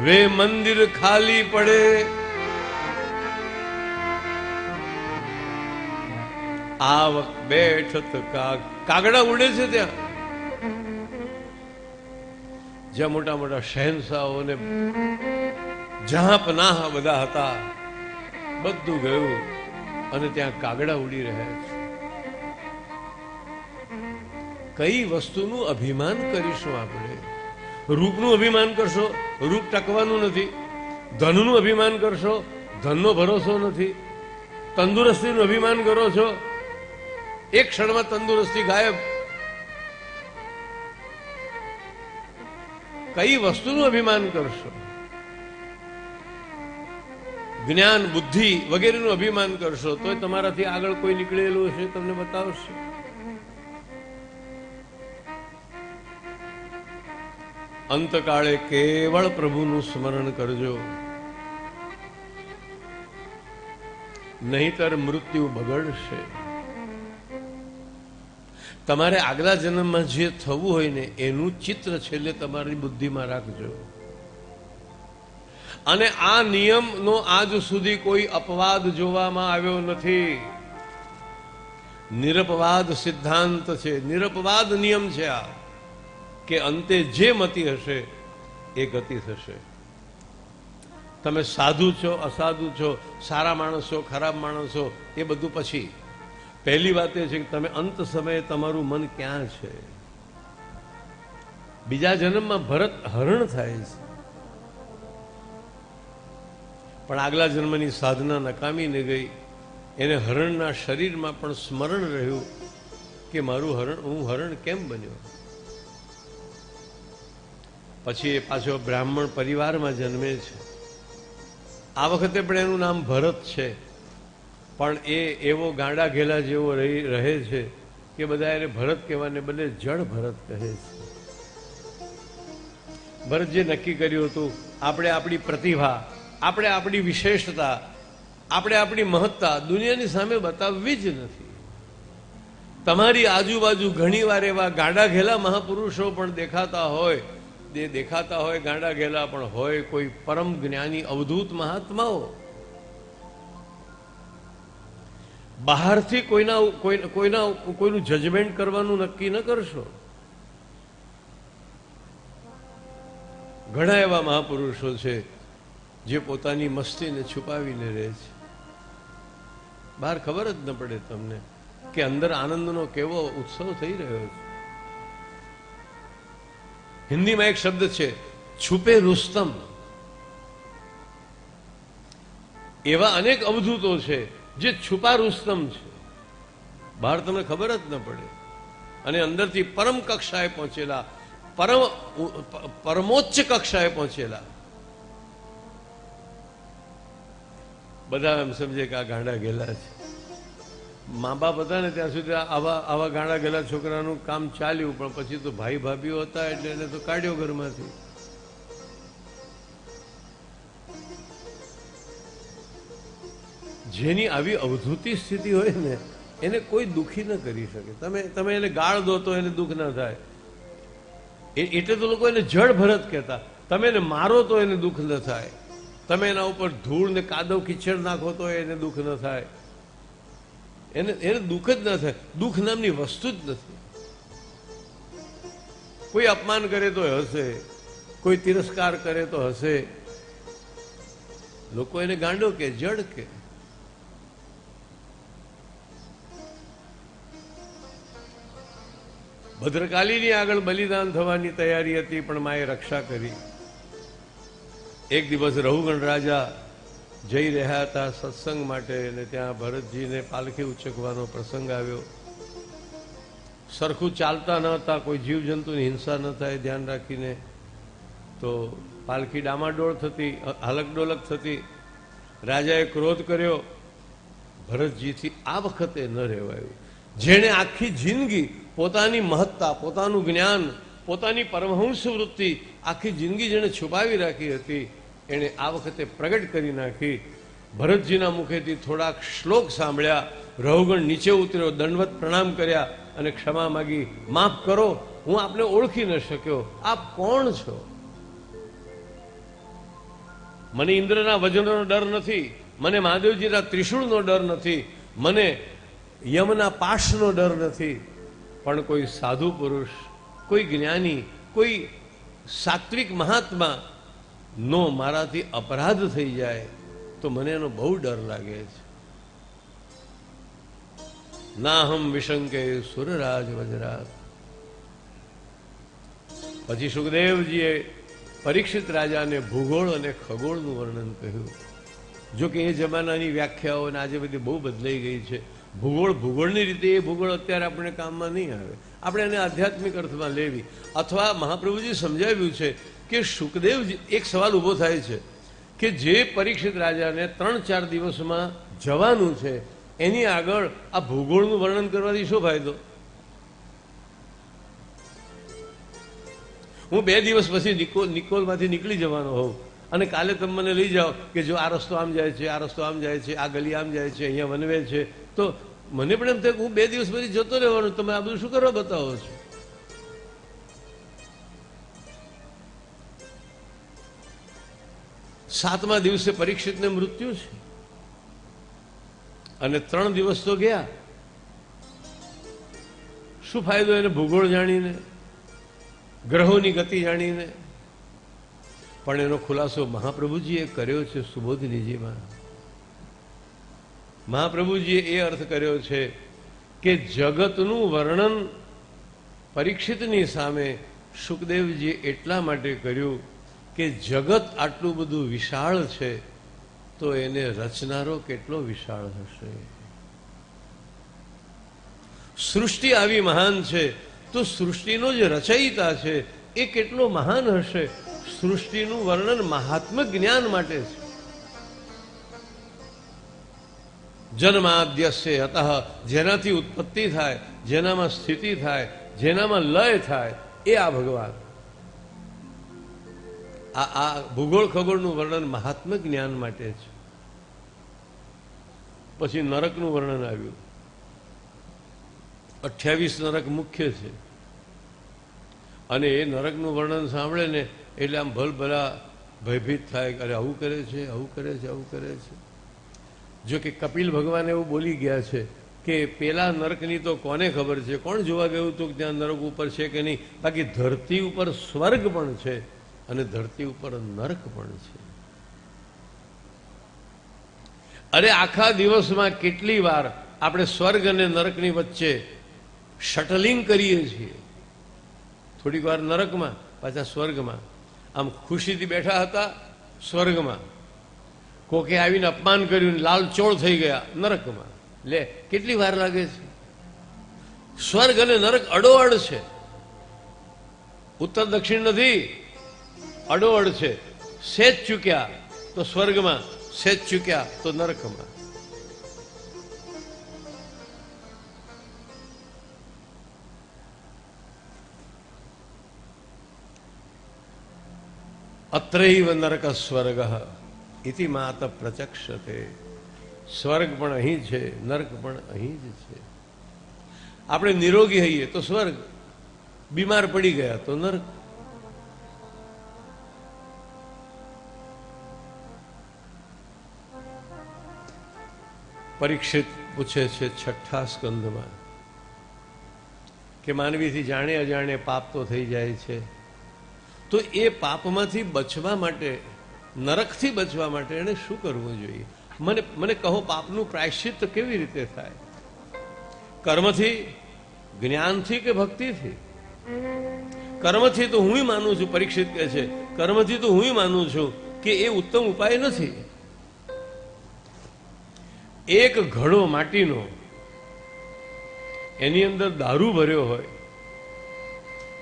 વે મંદિર ખાલી પડે, આવક બેઠત કાગડા ઉડે છે ત્યાં. જ્યાં મોટા મોટા શહેનશાહો ને જહાં પનાહ બધા હતા, બધું ગયું અને ત્યાં કાગડા ઉડી રહ્યા છે. કઈ વસ્તુનું અભિમાન કરીશું આપણે? રૂપનું અભિમાન કરશો, રૂપ ટકવાનું નથી. ધનનું અભિમાન કરશો, ધનનો ભરોસો નથી. તંદુરસ્તીનું અભિમાન કરો છો, એક ક્ષણમાં તંદુરસ્તી ગાયબ. કઈ વસ્તુનું અભિમાન કરશો? જ્ઞાન બુદ્ધિ વગેરેનું અભિમાન કરશો તોય તમારાથી આગળ કોઈ નીકળેલું હશે, તમને બતાવશે. અંતકાળે કેવળ પ્રભુનું સ્મરણ કરજો, નહીતર મૃત્યુ બગડશે. તમારે આગલા જન્મમાં જે થવું હોય ને એનું ચિત્ર છેલ્લે તમારી બુદ્ધિમાં રાખજો. અને આ નિયમનો આજ સુધી કોઈ અપવાદ જોવામાં આવ્યો નથી. નિરપવાદ સિદ્ધાંત છે, નિરપવાદ નિયમ છે આ, કે અંતે જે મતિ હશે એ ગતિ થશે. તમે સાધુ છો, અસાધુ છો, સારા માણસ છો, ખરાબ માણસ છો, એ બધું પછી. પહેલી વાત એ છે કે તમે અંત સમયે તમારું મન ક્યાં છે. બીજા જન્મમાં ભરત હરણ થાય છે, પણ આગલા જન્મની સાધના નકામીને ગઈ. એને હરણના શરીરમાં પણ સ્મરણ રહ્યું કે હું હરણ કેમ બન્યો. પછી એ પાછો બ્રાહ્મણ પરિવારમાં જન્મે છે. આ વખતે પણ એનું નામ ભરત છે, પણ એ એવો ગાંડા ઘેલા જેવો રહે છે કે બધા એને ભરત કહેવાને બદલે જળ ભરત કહે છે. ભરત જે નક્કી કર્યું હતું, આપણે આપણી પ્રતિભા, આપણે આપણી વિશેષતા, આપણે આપણી મહત્તા દુનિયાની સામે બતાવવી જ નથી. તમારી આજુબાજુ ઘણીવાર એવા ગાંડા ઘેલા મહાપુરુષો પણ દેખાતા હોય ગાંડા ઘેલા પણ હોય કોઈ પરમ જ્ઞાની અવધૂત મહાત્માઓ. બહારથી કોઈનું જજમેન્ટ કરવાનું નક્કી ન કરશો. ઘણા એવા મહાપુરુષો છે જે પોતાની મસ્તીને છુપાવીને રહે છે. બહાર ખબર જ ન પડે તમને કે અંદર આનંદનો કેવો ઉત્સવ થઈ રહ્યો છે. હિન્દીમાં એક શબ્દ છે છુપે રુસ્તમ. એવા અનેક અવધૂતો છે જે છુપા રુસ્તમ છે, બહાર તમને ખબર જ ન પડે, અને અંદરથી પરમ કક્ષાએ પહોંચેલા, પરમોચ્ચ કક્ષાએ પહોંચેલા. બધા એમ સમજે કે આ ગાંડા ગેલા છે. મા બાપ હતા ને ત્યાં સુધી આવા ગાંડા ગેલા છોકરાનું કામ ચાલ્યું, પણ પછી તો ભાઈ ભાભીઓ હતા એટલે એને તો કાઢ્યો ઘરમાંથી. જેની આવી અવધૂતી સ્થિતિ હોય ને એને કોઈ દુઃખી ન કરી શકે. તમે એને ગાળ દો તો એને દુઃખ ના થાય. એટલે તો લોકો એને જળ ભરત કહેતા. તમે એને મારો તો એને દુઃખ ન થાય. તમે એના ઉપર ધૂળ ને કાદવ કિચડ નાખો તો એને દુઃખ ન થાય. એને દુઃખ જ ન થાય. દુઃખ નામની વસ્તુ જ નથી. કોઈ અપમાન કરે તો હશે, કોઈ તિરસ્કાર કરે તો હશે. લોકો એને ગાંડો કે જડ કે. ભદ્રકાલીની આગળ બલિદાન થવાની તૈયારી હતી, પણ માએ રક્ષા કરી. એક દિવસ રહુગણ રાજા જઈ રહ્યા હતા સત્સંગ માટે, અને ત્યાં ભરતજીને પાલખી ઉચકવાનો પ્રસંગ આવ્યો. સરખું ચાલતા ન હતા, કોઈ જીવજંતુની હિંસા ન થાય ધ્યાન રાખીને, તો પાલખી ડામાડોળ થતી, હલક ડોલક થતી. રાજાએ ક્રોધ કર્યો. ભરતજીથી આ વખતે ન રહેવાયું. જેણે આખી જિંદગી પોતાની મહત્તા, પોતાનું જ્ઞાન, પોતાની પરમહંસ વૃત્તિ આખી જિંદગી જેણે છુપાવી રાખી હતી, એણે આ વખતે પ્રગટ કરી નાખી. ભરતજીના મુખેથી થોડાક શ્લોક સાંભળ્યા. રહુગણ નીચે ઉતર્યો, દંડવત પ્રણામ કર્યા અને ક્ષમા માગી. માફ કરો, હું આપને ઓળખી ન શક્યો. આપ કોણ છો? મને ઇન્દ્રના વજનનો ડર નથી, મને મહાદેવજીના ત્રિશૂળનો ડર નથી, મને યમના પાશનો ડર નથી, પણ કોઈ સાધુ પુરુષ, કોઈ જ્ઞાની, કોઈ સાત્વિક મહાત્મા નો મારાથી અપરાધ થઈ જાય તો મને એનો બહુ ડર લાગે છે. નાહમ વિશંકે સુરરાજ વજરાત. પછી સુખદેવજીએ પરીક્ષિત રાજાને ભૂગોળ અને ખગોળનું વર્ણન કહ્યું. જો કે એ જમાનાની વ્યાખ્યાઓ આજે બધી બહુ બદલાઈ ગઈ છે. ભૂગોળની રીતે એ ભૂગોળ અત્યારે આપણે કામમાં નહીં આવે. આપણે એને આધ્યાત્મિક અર્થમાં લેવી. અથવા મહાપ્રભુજી સમજાવ્યું છે કે સુખદેવજી, એક સવાલ ઊભો થાય છે કે જે પરીક્ષિત રાજાને 3-4 દિવસમાં જવાનું છે એની આગળ આ ભૂગોળનું વર્ણન કરવાથી શું ફાયદો? હું 2 દિવસ પછી નિકોલમાંથી નીકળી જવાનો હોઉં અને કાલે તમે મને લઈ જાઓ કે જો આ રસ્તો આમ જાય છે, આ રસ્તો આમ જાય છે, આ ગલી આમ જાય છે, અહીંયા વનવે છે, તો મને પણ એમ થાય કે હું 2 દિવસ પછી જતો રહેવાનું, તમે આ બધું શું કરવા બતાવો છો? સાતમા દિવસે પરીક્ષિતને મૃત્યુ છે અને 3 દિવસ તો ગયા. શું ફાયદો એને ભૂગોળ જાણીને, ગ્રહોની ગતિ જાણીને? પણ એનો ખુલાસો મહાપ્રભુજીએ કર્યો છે સુબોધનીજીમાં. મહાપ્રભુજીએ એ અર્થ કર્યો છે કે જગતનું વર્ણન પરીક્ષિતની સામે સુખદેવજીએ એટલા માટે કર્યું કે જગત આટલું બધું વિશાળ છે તો એને રચનારો કેટલો વિશાળ હશે. સૃષ્ટિ આવી મહાન છે તો સૃષ્ટિનો જે રચયિતા છે એ કેટલો મહાન હશે. સૃષ્ટિનું વર્ણન મહાત્મ જ્ઞાન માટે છે. જન્માદ્યસ્ય અતઃ, જેનાથી ઉત્પત્તિ થાય, જેનામાં સ્થિતિ થાય, જેનામાં લય થાય, એ આ ભગવાન. આ ભૂગોળ ખગોળનું વર્ણન મહાત્મ જ્ઞાન માટે છે. પછી નરકનું વર્ણન આવ્યું. 28 નરક મુખ્ય છે અને એ નરકનું વર્ણન સાંભળે ને એટલે આમ ભલભલા ભયભીત થાય, અરે આવું કરે છે, આવું કરે છે, આવું કરે છે. જો કે કપિલ ભગવાન એવું બોલી ગયા છે કે પેલા નરકની તો કોને ખબર છે, કોણ જોવા ગયું હતું કે ત્યાં નરક ઉપર છે કે નહીં. બાકી ધરતી ઉપર સ્વર્ગ પણ છે અને ધરતી ઉપર નરક પણ છે. અરે આખા દિવસમાં કેટલી વાર આપણે સ્વર્ગ અને નરકની વચ્ચે શટલિંગ કરીએ છીએ. થોડીક વાર નરકમાં, પાછા સ્વર્ગમાં. આમ ખુશીથી બેઠા હતા સ્વર્ગમાં, કોકે આવીને અપમાન કર્યું, લાલ ચોળ થઈ ગયા નરકમાં. લે કેટલી વાર લાગે છે. સ્વર્ગ અને નરક અડોઅડ છે, ઉત્તર દક્ષિણ નથી, અડોઅડ છે. સેજ ચૂક્યા તો સ્વર્ગમાં, સેજ ચૂક્યા તો નરકમાં. અત્રૈવ નરક સ્વર્ગ ઇતિ માત પ્રચક્ષતે. સ્વર્ગ પણ અહીં છે, નરક પણ અહીં જ છે. આપણે નિરોગી હઈએ તો સ્વર્ગ, બીમાર પડી ગયા તો નરક. પરીક્ષિત પૂછે છે 6ઠ્ઠા સ્કંધમાં કે માનવીથી જાણે અજાણે પાપ તો થઈ જાય છે, તો એ પાપમાંથી બચવા માટે, નરકથી બચવા માટે એને શું કરવું જોઈએ? મને કહો, પાપનું પ્રાયશ્ચિત્ત કેવી રીતે થાય? કર્મથી, જ્ઞાનથી કે ભક્તિથી? કર્મથી તો હું માનું છું, પરીક્ષિત કહે છે, કર્મથી તો હું માનું છું કે એ ઉત્તમ ઉપાય નથી. એક ઘડો માટીનો, એની અંદર દારૂ ભર્યો હોય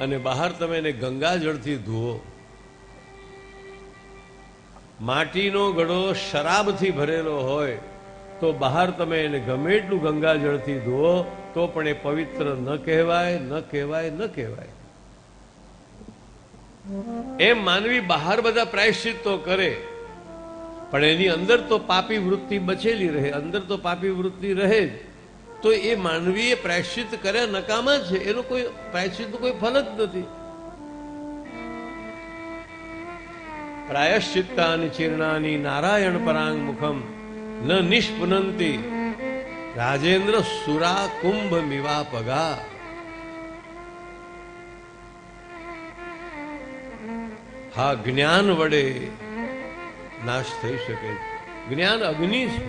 અને બહાર તમે એને ગંગાજળથી ધુઓ. માટીનો ઘડો શરાબથી ભરેલો હોય તો બહાર તમે એને ગમે એટલું ગંગાજળથી ધુઓ તો પણ એ પવિત્ર ન કહેવાય, ન કહેવાય, ન કહેવાય. એમ માનવી બહાર બધા પ્રાયશ્ચિત તો કરે પણ એની અંદર તો પાપી વૃત્તિ બચેલી રહે, અંદર તો પાપી વૃત્તિ રહે જ. તો એ માનવીએ પ્રાયશ્ચિત કર્યા નકામા છે, એનો કોઈ પ્રાયશ્ચિતનું કોઈ ફલ જ નથી. પ્રાયશ્ચિત્તાની ચીર્ણાની નારાયણ પરાંગ મુખમ ન નિષ્પુનંતી રાજેન્દ્ર સુરા કુંભ મિવા પગા. હા, જ્ઞાન વડે નાશ થઈ શકે. જ્ઞાન અગ્નિ છે.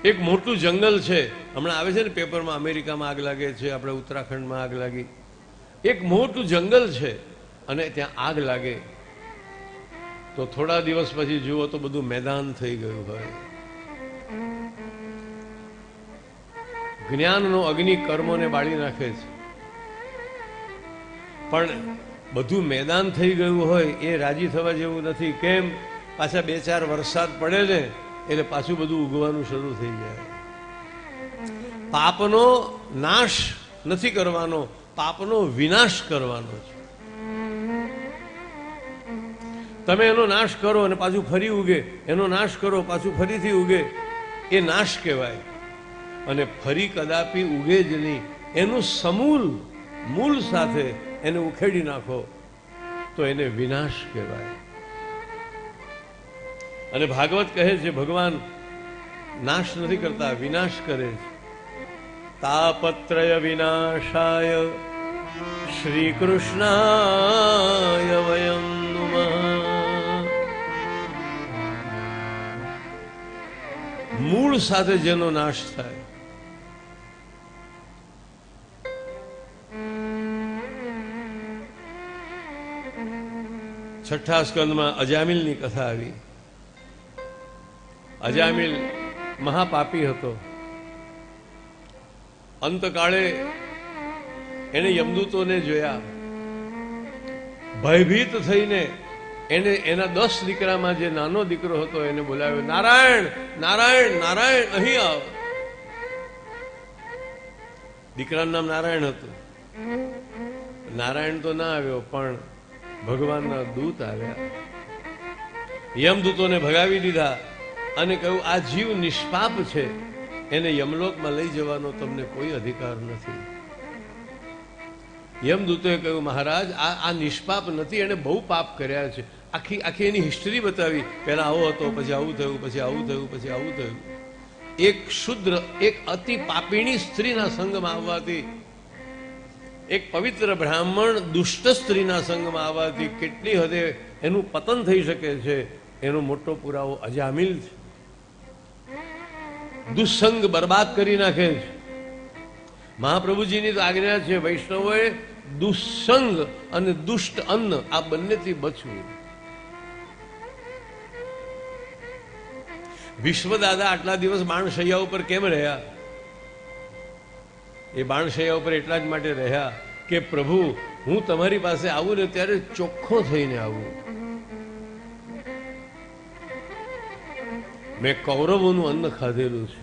એક મોટું જંગલ છે, હમણાં આવે છે ને પેપરમાં, અમેરિકામાં આગ લાગે છે, આપણે ઉત્તરાખંડમાં આગ લાગી. એક મોટું જંગલ છે અને ત્યાં આગ લાગે તો થોડા દિવસ પછી જુઓ તો બધું મેદાન થઈ ગયું હોય. જ્ઞાનનો અગ્નિ કર્મોને બાળી નાખે છે, પણ બધું મેદાન થઈ ગયું હોય એ રાજી થવા જેવું નથી. કેમ? પાછા 2-4 વરસાદ પડે ને એટલે પાછું બધું ઉગવાનું શરૂ થઈ જાય. પાપનો નાશ નથી કરવાનો, પાપનો વિનાશ કરવાનો છે. તમે એનો નાશ કરો અને પાછું ફરી ઉગે, એનો નાશ કરો પાછું ફરીથી ઉગે, એ નાશ કહેવાય. અને ફરી કદાપી ઉગે જ નહીં, એનું સમૂલ મૂળ સાથે એને ઉખેડી નાખો તો એને વિનાશ કહેવાય. અને ભાગવત કહે છે ભગવાન નાશ નથી કરતા, વિનાશ કરે છે. તાપત્રય વિનાશાય શ્રી કૃષ્ણાય વયમ નુમઃ. મૂળ સાથે જેનો નાશ થાય. છઠ્ઠા સ્કંદમાં અજામિલની કથા આવી. અજામિલ મહાપાપી હતો. અંતકાળે એને યમદૂતોને જોયા. ભયભીત થઈને એને એના 10 દીકરામાં જે નાનો દીકરો હતો એને બોલાવ્યો, નારાયણ નારાયણ નારાયણ અહીં આવ. દીકરાનું નામ નારાયણ હતું. નારાયણ તો ના આવ્યો, પણ ભગવાનના દૂત આવ્યા. યમદૂતોને ભગાવી દીધા અને કહ્યું, આ જીવ નિષ્પાપ છે, એને યમલોકમાં લઈ જવાનો તમને કોઈ અધિકાર નથી. યમદૂતોએ કહ્યું, મહારાજ આ નિષ્પાપ નથી, એને બહુ પાપ કર્યા છે. આખી એની હિસ્ટ્રી બતાવી. પહેલા આવો હતો, પછી આવું થયું, પછી આવું થયું, પછી આવું થયું. એક શુદ્ર, એક અતિ પાપીણી સ્ત્રીના સંગમાં આવવાથી, એક પવિત્ર બ્રાહ્મણ દુષ્ટ સ્ત્રીના સંગમાં આવવાથી કેટલી હદે એનું પતન થઈ શકે છે એનો મોટો પુરાવો અજામિલ છે. દુસ્સંગ બરબાદ કરી નાખે છે. મહાપ્રભુજીની તો આજ્ઞા છે વૈષ્ણવોએ દુસ્સંગ અને દુષ્ટ અન્ન આ બંનેથી બચવું. વિશ્વદાદા આટલા દિવસ બાણશૈયા ઉપર કેમ રહ્યા? એ બાણશૈયા ઉપર એટલા જ માટે રહ્યા કે પ્રભુ હું તમારી પાસે આવું ને ત્યારે ચોખ્ખો થઈને આવું. મેં કૌરવોનું અન્ન ખાધેલું છે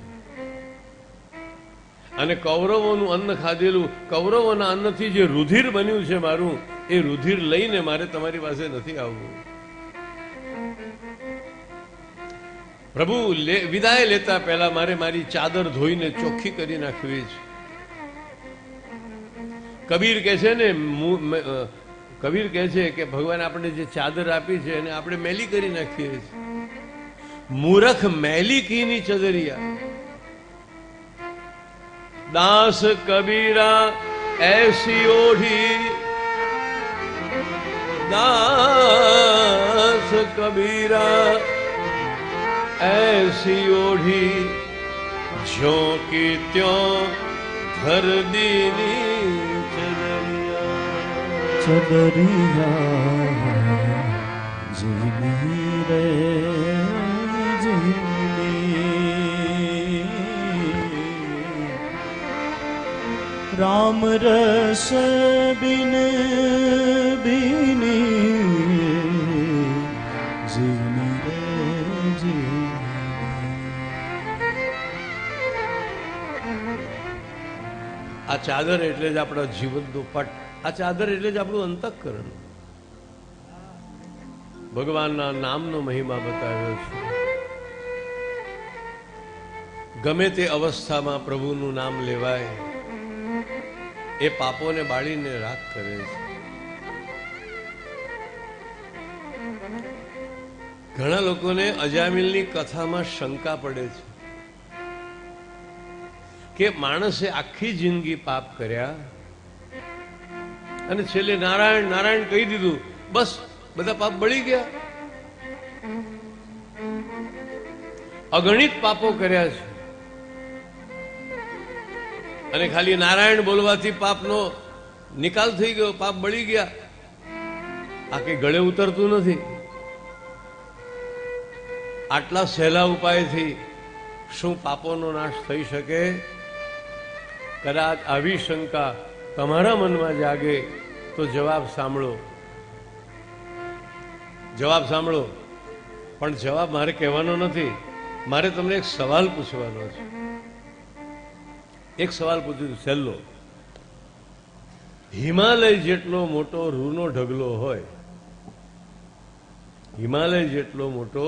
અને કૌરવોનું અન્ન ખાધેલું, કૌરવોના અન્નથી જે રુધિર બન્યું છે મારું, એ રુધિર લઈને મારે તમારી પાસે નથી આવવું. પ્રભુ વિદાય લેતા પહેલા મારે મારી ચાદર ધોઈને ચોખ્ખી કરી નાખવી છે. કબીર કહે છે ને, કબીર કહે છે કે ભગવાન આપણે જે ચાદર આપી છે એને આપણે મેલી કરી નાખીએ છીએ. મૂરખ મેલી કીની ચદરિયા. દાસ કબીરા એસી ઓઢી, દાસ કબીરા ऐसी ओढ़ी ज्यों की त्यों धर दीनी चदरिया जीनी रे जीनी, राम रस बिन बीनी जीनी रे जीनी. આ ચાદર એટલે જ આપણા જીવનનો પટ. આ ચાદર એટલે જ આપણું અંતઃકરણ. ભગવાનના નામનો મહિમા બતાવ્યો છે. ગમે તે અવસ્થામાં પ્રભુનું નામ લેવાય એ પાપોને બાળીને રાખ કરે છે. ઘણા લોકોને અજામિલની કથામાં શંકા પડે છે કે માણસે આખી જિંદગી પાપ કર્યા અને છેલ્લે નારાયણ નારાયણ કહી દીધું, બસ બધા પાપ બળી ગયા. અગણિત પાપો કર્યા છે અને ખાલી નારાયણ બોલવાથી પાપનો નિકાલ થઈ ગયો, પાપ બળી ગયા. આ કઈ ગળે ઉતરતું નથી. આટલા સહેલા ઉપાયથી શું પાપોનો નાશ થઈ શકે? કદાચ આવી શંકા તમારા મનમાં જાગે તો જવાબ સાંભળો. જવાબ સાંભળો, પણ જવાબ મારે કહેવાનો નથી. મારે તમને એક સવાલ પૂછવાનો છે. એક સવાલ પૂછું, સહેલો. હિમાલય જેટલો મોટો રૂનો ઢગલો હોય, હિમાલય જેટલો મોટો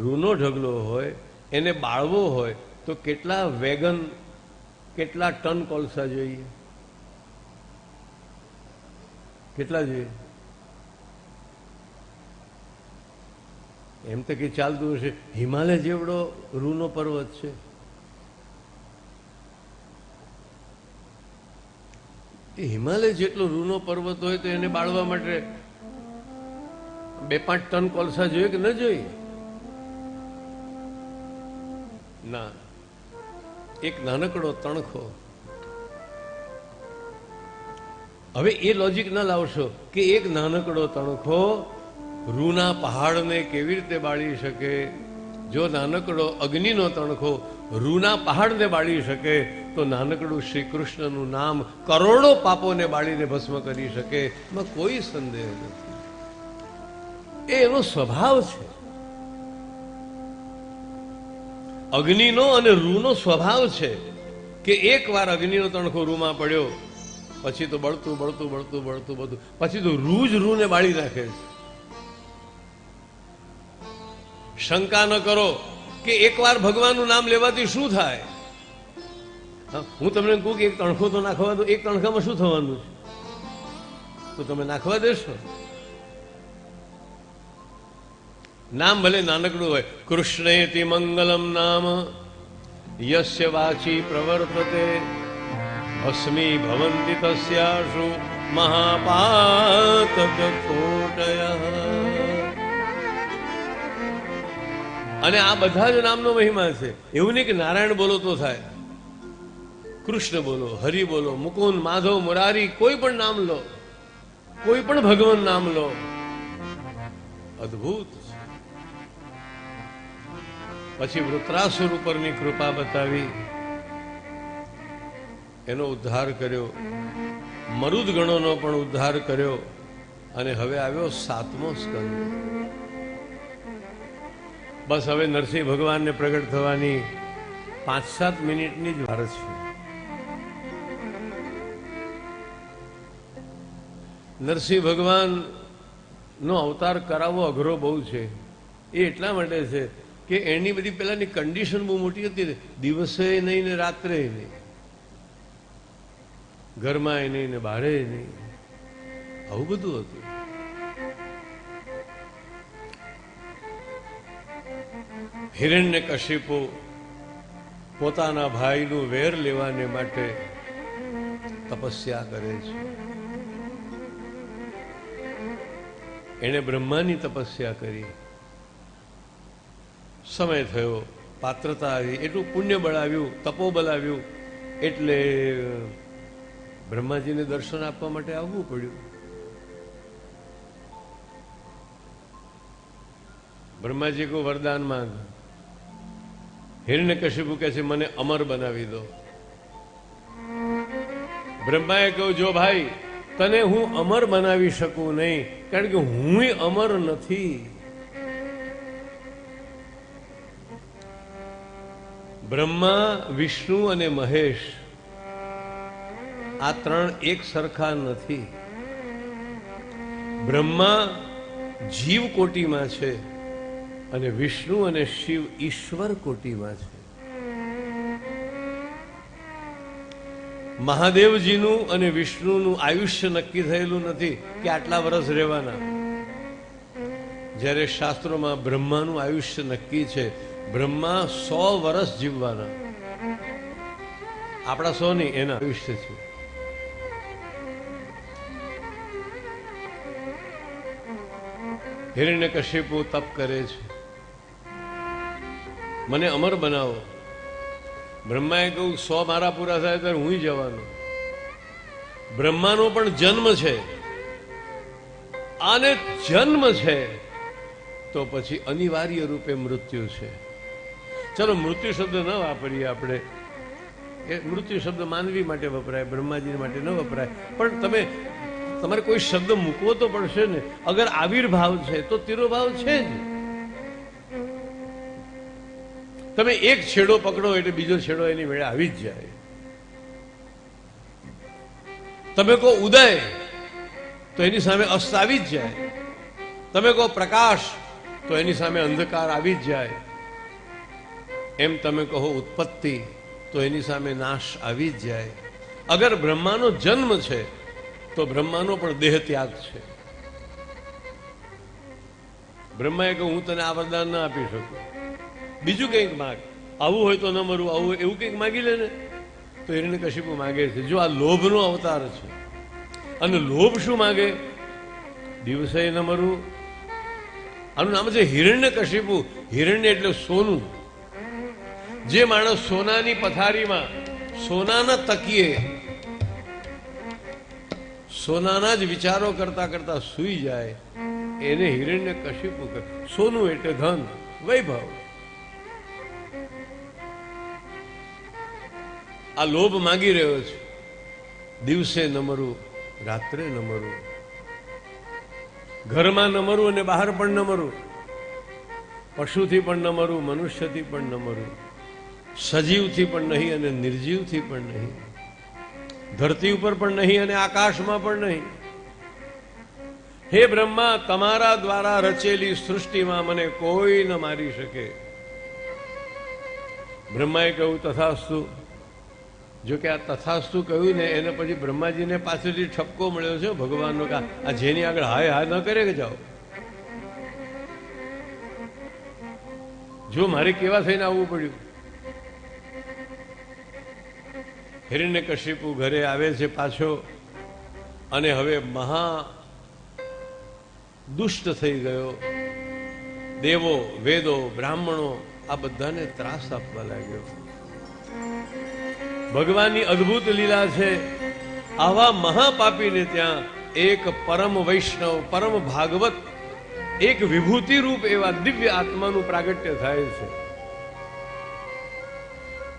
રૂનો ઢગલો હોય, એને બાળવો હોય તો કેટલા વેગન, કેટલા ટન કોલસા જોઈએ? કેટલા જોઈએ? એમ તો કે ચાલતું હશે, હિમાલય જેવડો રૂનો પર્વત છે. એ હિમાલય જેટલો રૂનો પર્વત હોય તો એને બાળવા માટે 2-5 ટન કોલસા જોઈએ કે ન જોઈએ? ના, એક નાનકડો તણખો. હવે એ લોજિક ન લાવશો કે એક નાનકડો તણખો રૂના પહાડને કેવી રીતે બાળી શકે. જો નાનકડો અગ્નિનો તણખો રૂના પહાડને બાળી શકે તો નાનકડું શ્રી કૃષ્ણનું નામ કરોડો પાપોને બાળીને ભસ્મ કરી શકે, એમાં કોઈ સંદેહ નથી. એ એનો સ્વભાવ છે. અગ્નિનો અને રૂનો સ્વભાવ છે કે એકવાર અગ્નિનો તણખો રૂમાં પડ્યો પછી તો બળતું બળતું બળતું બળતું બધું, પછી તો રૂ જ રૂને બાળી નાખે છે. શંકા ન કરો કે એકવાર ભગવાનનું નામ લેવાથી શું થાય. હું તમને કહું કે એક તણખો તો નાખવા દો, એક તણખામાં શું થવાનું છે? તો તમે નાખવા દેશો? નામ ભલે નાનકડું હોય, કૃષ્ણેતિ મંગલમ નામ યસ્ય વાચી પ્રવર્તતે અસ્મિ ભવંતિ તસ્યાશુ મહાપાતક કોટયઃ. અને આ બધા જ નામનો મહિમા છે. એવું નહીં કે નારાયણ બોલો તો થાય, કૃષ્ણ બોલો, હરિ બોલો, મુકુંદ, માધવ, મુરારી, કોઈ પણ નામ લો, કોઈ પણ ભગવાન નામ લો, અદ્ભુત છે. પછી વૃત્રાસુર ઉપરની કૃપા બતાવી, એનો ઉદ્ધાર કર્યો, મરુદ ગણોનો પણ ઉદ્ધાર કર્યો, અને હવે આવ્યો 7મો સ્કંદ. બસ હવે નરસિંહ ભગવાનને પ્રગટ થવાની 5-7 મિનિટની જ વાર છે. નરસિંહ ભગવાન નો અવતાર કરાવવો અઘરો બહુ છે. એ એટલા માટે છે કે એની બધી પેલાની કન્ડિશન બહુ મોટી હતી. દિવસે નહીં ને રાત્રે નહીં, ઘરમાં નહીં ને બહારે નહીં, આવું બધું હતું. હિરણ્યકશિપુ પોતાના ભાઈનું વેર લેવાને માટે તપસ્યા કરે છે. એણે બ્રહ્માની તપસ્યા કરી, સમય થયો, પાત્રતા આવી, એટલું પુણ્ય બળ આવ્યું, તપોબલ આવ્યું, એટલે બ્રહ્માજીને દર્શન આપવા માટે આવવું પડ્યું. બ્રહ્માજી કો વરદાન માંગ. હિરણ્યકશિપુ કહે છે મને અમર બનાવી દો. બ્રહ્માએ કહ્યું જો ભાઈ તને હું અમર બનાવી શકું નહીં, કારણ કે હું અમર નથી. બ્રહ્મા, વિષ્ણુ અને મહેશ આ 3 એક સરખા નથી. બ્રહ્મા જીવ કોટીમાં છે અને વિષ્ણુ અને શિવ ઈશ્વર કોટીમાં છે. મહાદેવજીનું અને વિષ્ણુનું આયુષ્ય નક્કી થયેલું નથી કે આટલા વર્ષ રહેવાના, જ્યારે શાસ્ત્રોમાં બ્રહ્માનું આયુષ્ય નક્કી છે. બ્રહ્મા 100 વર્ષ જીવવાના, આપણા 100 નહીં, એના આયુષ્ય છે. હિરણ્યકશિપુ તપ કરે છે, મને અમર બનાવો. બ્રહ્માએ કહ્યું 100 મારા પૂરા થાય ત્યારે હું જવાનું. બ્રહ્માનો પણ જન્મ છે, આને જન્મ છે તો પછી અનિવાર્ય રૂપે મૃત્યુ છે. ચલો મૃત્યુ શબ્દ ન વાપરીએ આપણે, એ મૃત્યુ શબ્દ માનવી માટે વપરાય, બ્રહ્માજી માટે ન વપરાય. પણ તમારે કોઈ શબ્દ મૂકવો તો પડશે ને. અગર આવિર્ભાવ છે તો તિરોભાવ છે જ. તમે એક છેડો પકડો એટલે બીજો છેડો એની વેળે આવી જ જાય. તમે કહો ઉદય તો એની સામે અસ્ત આવી જ જાય. તમે કહો પ્રકાશ તો એની સામે અંધકાર આવી જ જાય. એમ તમે કહો ઉત્પત્તિ, તો એની સામે નાશ આવી જ જાય. અગર બ્રહ્માનો જન્મ છે તો બ્રહ્માનો પણ દેહ ત્યાગ છે. બ્રહ્માએ કહ્યું હું તને આ વરદાન ના આપી શકું, બીજું કંઈક માગ, આવું હોય તો ન મરવું, આવું એવું કંઈક માગી લે ને. તો હિરણ્યકશિપુ માગે છે. જો આ લોભનો અવતાર છે, અને લોભ શું માગે? દિવસે ન મરવું. આનું નામ છે હિરણ્યકશિપુ. હિરણ્ય એટલે સોનું. જે માણસ સોનાની પથારીમાં સોનાના તકીએ સોનાના જ વિચારો કરતા કરતા સૂઈ જાય એને હિરણ્યકશિપુ કહે. સોનું એટલે ધન, વૈભવ. આ લોભ માંગી રહ્યો છે. દિવસે ન મરવું, રાત્રે ન મરવું, ઘરમાં ન મરવું અને બહાર પણ ન મરવું, પશુથી પણ ન મરવું, મનુષ્યથી પણ ન મરવું, સજીવથી પણ નહીં અને નિર્જીવથી પણ નહીં, ધરતી ઉપર પણ નહીં અને આકાશમાં પણ નહીં. હે બ્રહ્મા, તમારા દ્વારા રચેલી સૃષ્ટિમાં મને કોઈ ન મારી શકે. બ્રહ્માએ કહ્યું તથાસ્તુ. જો કે આ તથાસ્તુ કહ્યું ને એને પછી બ્રહ્માજીને પાછળથી ઠપકો મળ્યો છે ભગવાનનો, કે આ જેની આગળ હાય હાય ન કરે કે જાઓ. જો મારે કેવા થઈને આવવું પડ્યું. હિરણ્યકશિપુ ઘરે આવે છે પાછો, અને હવે મહા દુષ્ટ થઈ ગયો. દેવો, વેદો, બ્રાહ્મણો આ બધાને ત્રાસ આપવા લાગ્યો. ભગવાનની અદ્ભુત લીલા છે. આવા મહાપાપીને ત્યાં એક પરમ વૈષ્ણવ, પરમ ભાગવત, એક વિભૂતિ રૂપ એવા દિવ્ય આત્માનું પ્રાગટ્ય થાય છે.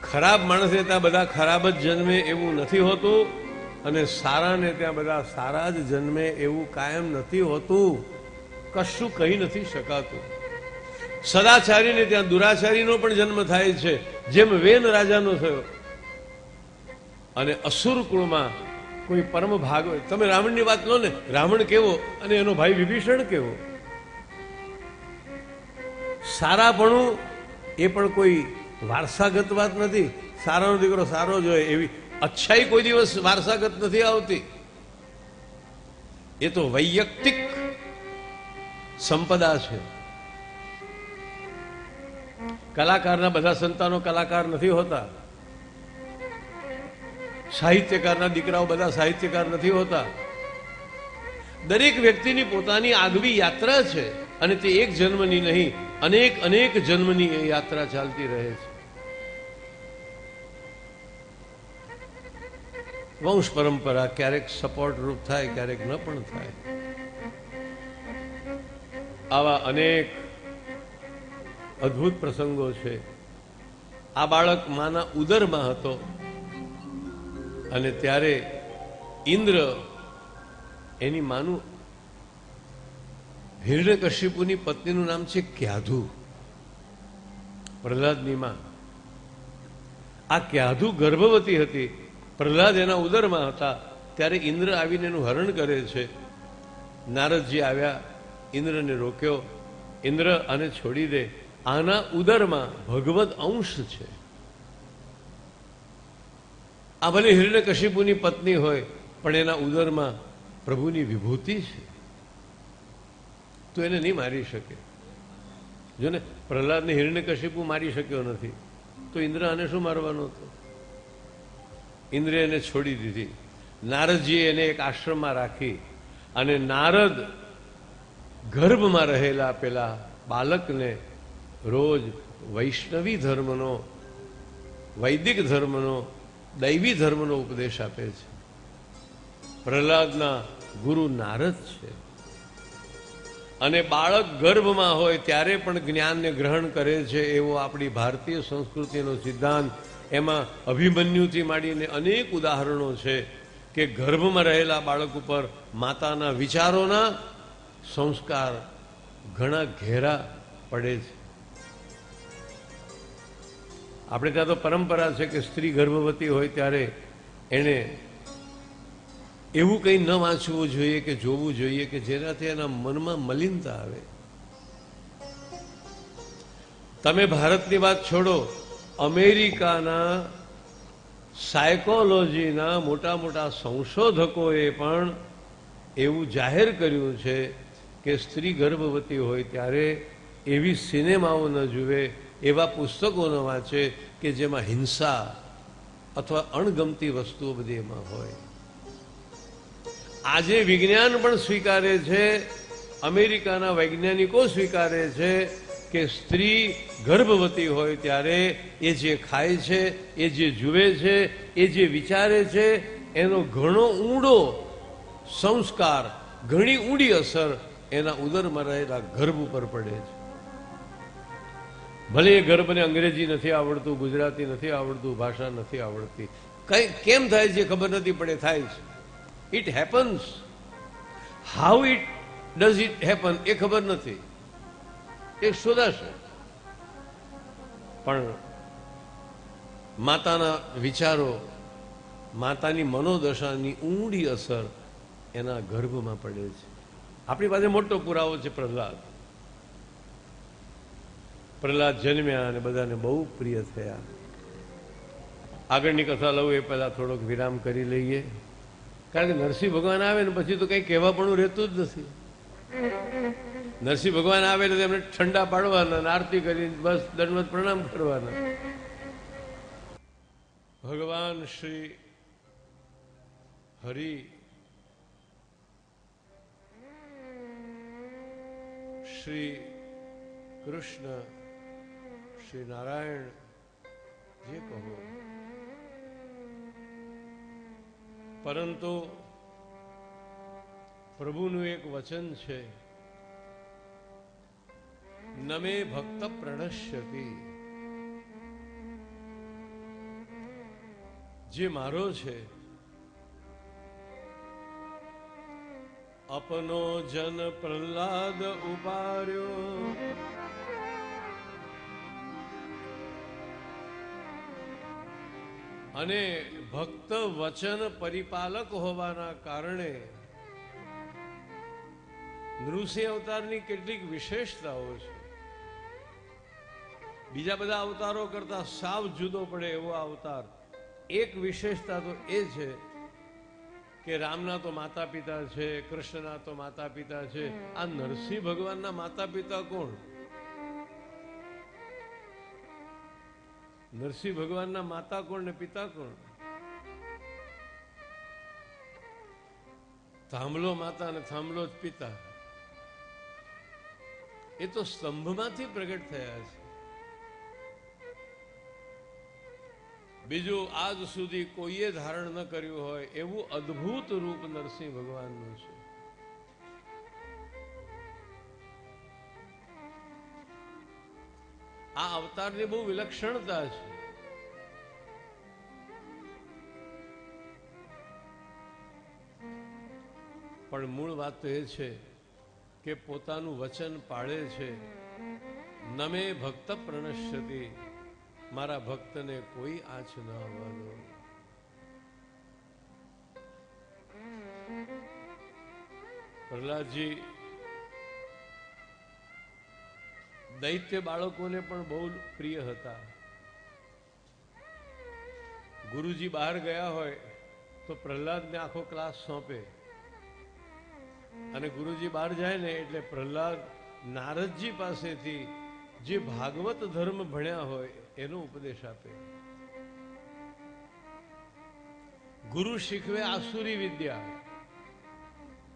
ખરાબ માણસે ત્યાં બધા ખરાબ જ જન્મે એવું નથી હોતું, અને સારાને ત્યાં બધા સારા જ જન્મે એવું કાયમ નથી હોતું. કશું કહી નથી શકાતું. સદાચારીને ત્યાં દુરાચારીનો પણ જન્મ થાય છે, જેમ વેન રાજાનો થયો. અને અસુર કુળમાં કોઈ પરમ ભાગ, તમે રાવણની વાત લો ને, રાવણ કેવો અને એનો ભાઈ વિભીષણ કેવો. સારાપણું એ પણ કોઈ વારસાગત વાત નથી. સારાનો દીકરો સારો જ હોય એવી અચ્છાઈ કોઈ દિવસ વારસાગત નથી આવતી. એ તો વૈયક્તિક સંપદા છે. કલાકારના બધા સંતાનો કલાકાર નથી હોતા. સાહિત્યકારના દીકરાઓ બધા સાહિત્યકાર નથી હોતા. દરેક વ્યક્તિની પોતાની આગવી યાત્રા છે, અને તે એક જન્મની નહીં, અનેક અનેક જન્મની એ યાત્રા ચાલતી રહે છે. વંશ પરંપરા ક્યારેક સપોર્ટ રૂપ થાય, ક્યારેક ન પણ થાય. આવા અનેક અદ્ભુત પ્રસંગો છે. આ બાળક માના ઉદરમાં હતો, અને ત્યારે ઇન્દ્ર એની માનું, હિરણ્યકશિપુની પત્નીનું નામ છે ક્યાધુ, પ્રહલાદની માં. આ ક્યાધુ ગર્ભવતી હતી. પ્રહલાદ એના ઉદરમાં હતા ત્યારે ઇન્દ્ર આવીને એનું હરણ કરે છે. નારદજી આવ્યા, ઇન્દ્રને રોક્યો. ઇન્દ્ર આને છોડી દે, આના ઉદરમાં ભગવદ અંશ છે. આ ભલે હિરણ્યકશિપુની પત્ની હોય, પણ એના ઉદરમાં પ્રભુની વિભૂતિ છે, તો એને નહીં મારી શકે. જો ને પ્રહલાદને હિરણ્યકશિપુ મારી શક્યો નથી, તો ઇન્દ્ર આને શું મારવાનો હતો? ઇન્દ્રે એને છોડી દીધી. નારદજીએ એને એક આશ્રમમાં રાખી, અને નારદ ગર્ભમાં રહેલા પેલા બાળકને રોજ વૈષ્ણવી ધર્મનો, વૈદિક ધર્મનો, દૈવી ધર્મનો ઉપદેશ આપે છે. પ્રહલાદના ગુરુ નારદ છે. અને બાળક ગર્ભમાં હોય ત્યારે પણ જ્ઞાનને ગ્રહણ કરે છે, એવો આપણી ભારતીય સંસ્કૃતિનો સિદ્ધાંત. એમાં અભિમન્યુથી માંડીને અનેક ઉદાહરણો છે કે ગર્ભમાં રહેલા બાળક ઉપર માતાના વિચારોના સંસ્કાર ઘણા ઘેરા પડે છે. આપણે ત્યાં તો પરંપરા છે કે સ્ત્રી ગર્ભવતી હોય ત્યારે એણે એવું કંઈ ન વાંચવું જોઈએ કે જોવું જોઈએ કે જેનાથી એના મનમાં મલિનતા આવે. તમે ભારતની વાત છોડો, અમેરિકાના સાયકોલોજીના મોટા મોટા સંશોધકોએ પણ એવું જાહેર કર્યું છે કે સ્ત્રી ગર્ભવતી હોય ત્યારે એવી સિનેમાઓ ન જુએ, એવા પુસ્તકો ન વાંચે કે જેમાં હિંસા અથવા અણગમતી વસ્તુઓ બધી એમાં હોય. આજે વિજ્ઞાન પણ સ્વીકારે છે, અમેરિકાના વૈજ્ઞાનિકો સ્વીકારે છે કે સ્ત્રી ગર્ભવતી હોય ત્યારે એ જે ખાય છે, એ જે જુએ છે, એ જે વિચારે છે, એનો ઘણો ઊંડો સંસ્કાર, ઘણી ઊંડી અસર એના ઉદરમાં રહેલા ગર્ભ ઉપર પડે છે. ભલે એ ગર્ભને અંગ્રેજી નથી આવડતું, ગુજરાતી નથી આવડતું, ભાષા નથી આવડતી, કઈ કેમ થાય છે ખબર નથી પડે, થાય છે. It happens. How it does it happen એ ખબર નથી, એ શોધાશે. પણ માતાના વિચારો, માતાની મનોદશાની ઊંડી અસર એના ગર્ભમાં પડે છે. આપણી પાસે મોટો પુરાવો છે પ્રહલાદ. પ્રહલાદ જન્મ્યા અને બધાને બહુ પ્રિય થયા. આગળની કથા લઉં એ પહેલા થોડોક વિરામ કરી લઈએ, કારણ કે નરસિંહ ભગવાન આવે ને પછી તો કંઈ કહેવાપણું રહેતું જ નથી. નરસિંહ ભગવાન આવે એટલે એમને ઠંડા પાડવાના, આરતી કરી બસ દંડવત પ્રણામ કરવાના. ભગવાન શ્રી હરિ શ્રી કૃષ્ણ, શ્રી નારાયણ, જે કહો, પરંતુ પ્રભુનું એક વચન છે, નમે ભક્ત પ્રણશ્યતિ. જે મારો છે, અપનો જન પ્રહલાદ ઉપાર્યો, અને ભક્ત વચન પરિપાલક હોવાના કારણે નૃસિંહ અવતારની કેટલીક વિશેષતાઓ છે. બીજા બધા અવતારો કરતા સાવ જુદો પડે એવો અવતાર. એક વિશેષતા તો એ છે કે રામના તો માતા પિતા છે, કૃષ્ણના તો માતા પિતા છે, આ નરસિંહ ભગવાનના માતા પિતા કોણ? નરસિંહ ભગવાનના માતા કોણ ને પિતા કોણ? થાંભલો માતા અને થાંભલો જ પિતા. એ તો સ્તંભમાંથી પ્રગટ થયા છે. બીજું આજ સુધી કોઈએ ધારણ ન કર્યું હોય એવું અદ્ભુત રૂપ નરસિંહ ભગવાનનું છે. આ અવતારની બહુ વિલક્ષણતા છે. પણ મૂળ વાત તો એ છે કે પોતાનું વચન પાળે છે. નમે ભક્ત પ્રણશ્યતિ, મારા ભક્તને કોઈ આંચ ન આવવા દો. પ્રહલાદજી દૈત્ય બાળકોને પણ બહુ પ્રિય હતા. ગુરુજી બહાર ગયા હોય તો પ્રહલાદને આખો ક્લાસ સોંપે, અને ગુરુજી બહાર જાય ને એટલે પ્રહલાદ નારદજી પાસેથી જે ભાગવત ધર્મ ભણ્યા હોય એનો ઉપદેશ આપે. ગુરુ શીખવે આસુરી વિદ્યા,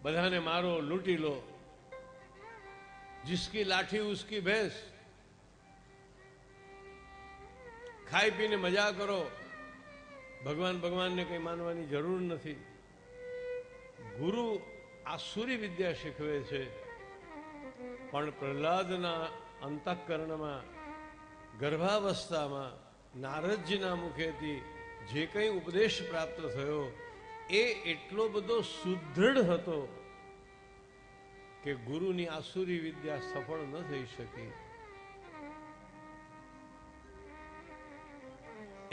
બધાને મારો, લૂંટી લો, जिसकी लाठी उसकी भैंस, ખાઈ પીને મજા કરો, ભગવાનને કઈ માનવાની જરૂર નથી. ગુરુ આસુરી વિદ્યા શીખવે છે. પણ પ્રહલાદના અંતઃકરણમાં ગર્ભાવસ્થામાં નારદજીના મુખેથી જે કંઈ ઉપદેશ પ્રાપ્ત થયો એ એટલો બધો સુદૃઢ હતો કે ગુરુની આસુરી વિદ્યા સફળ ન થઈ શકી.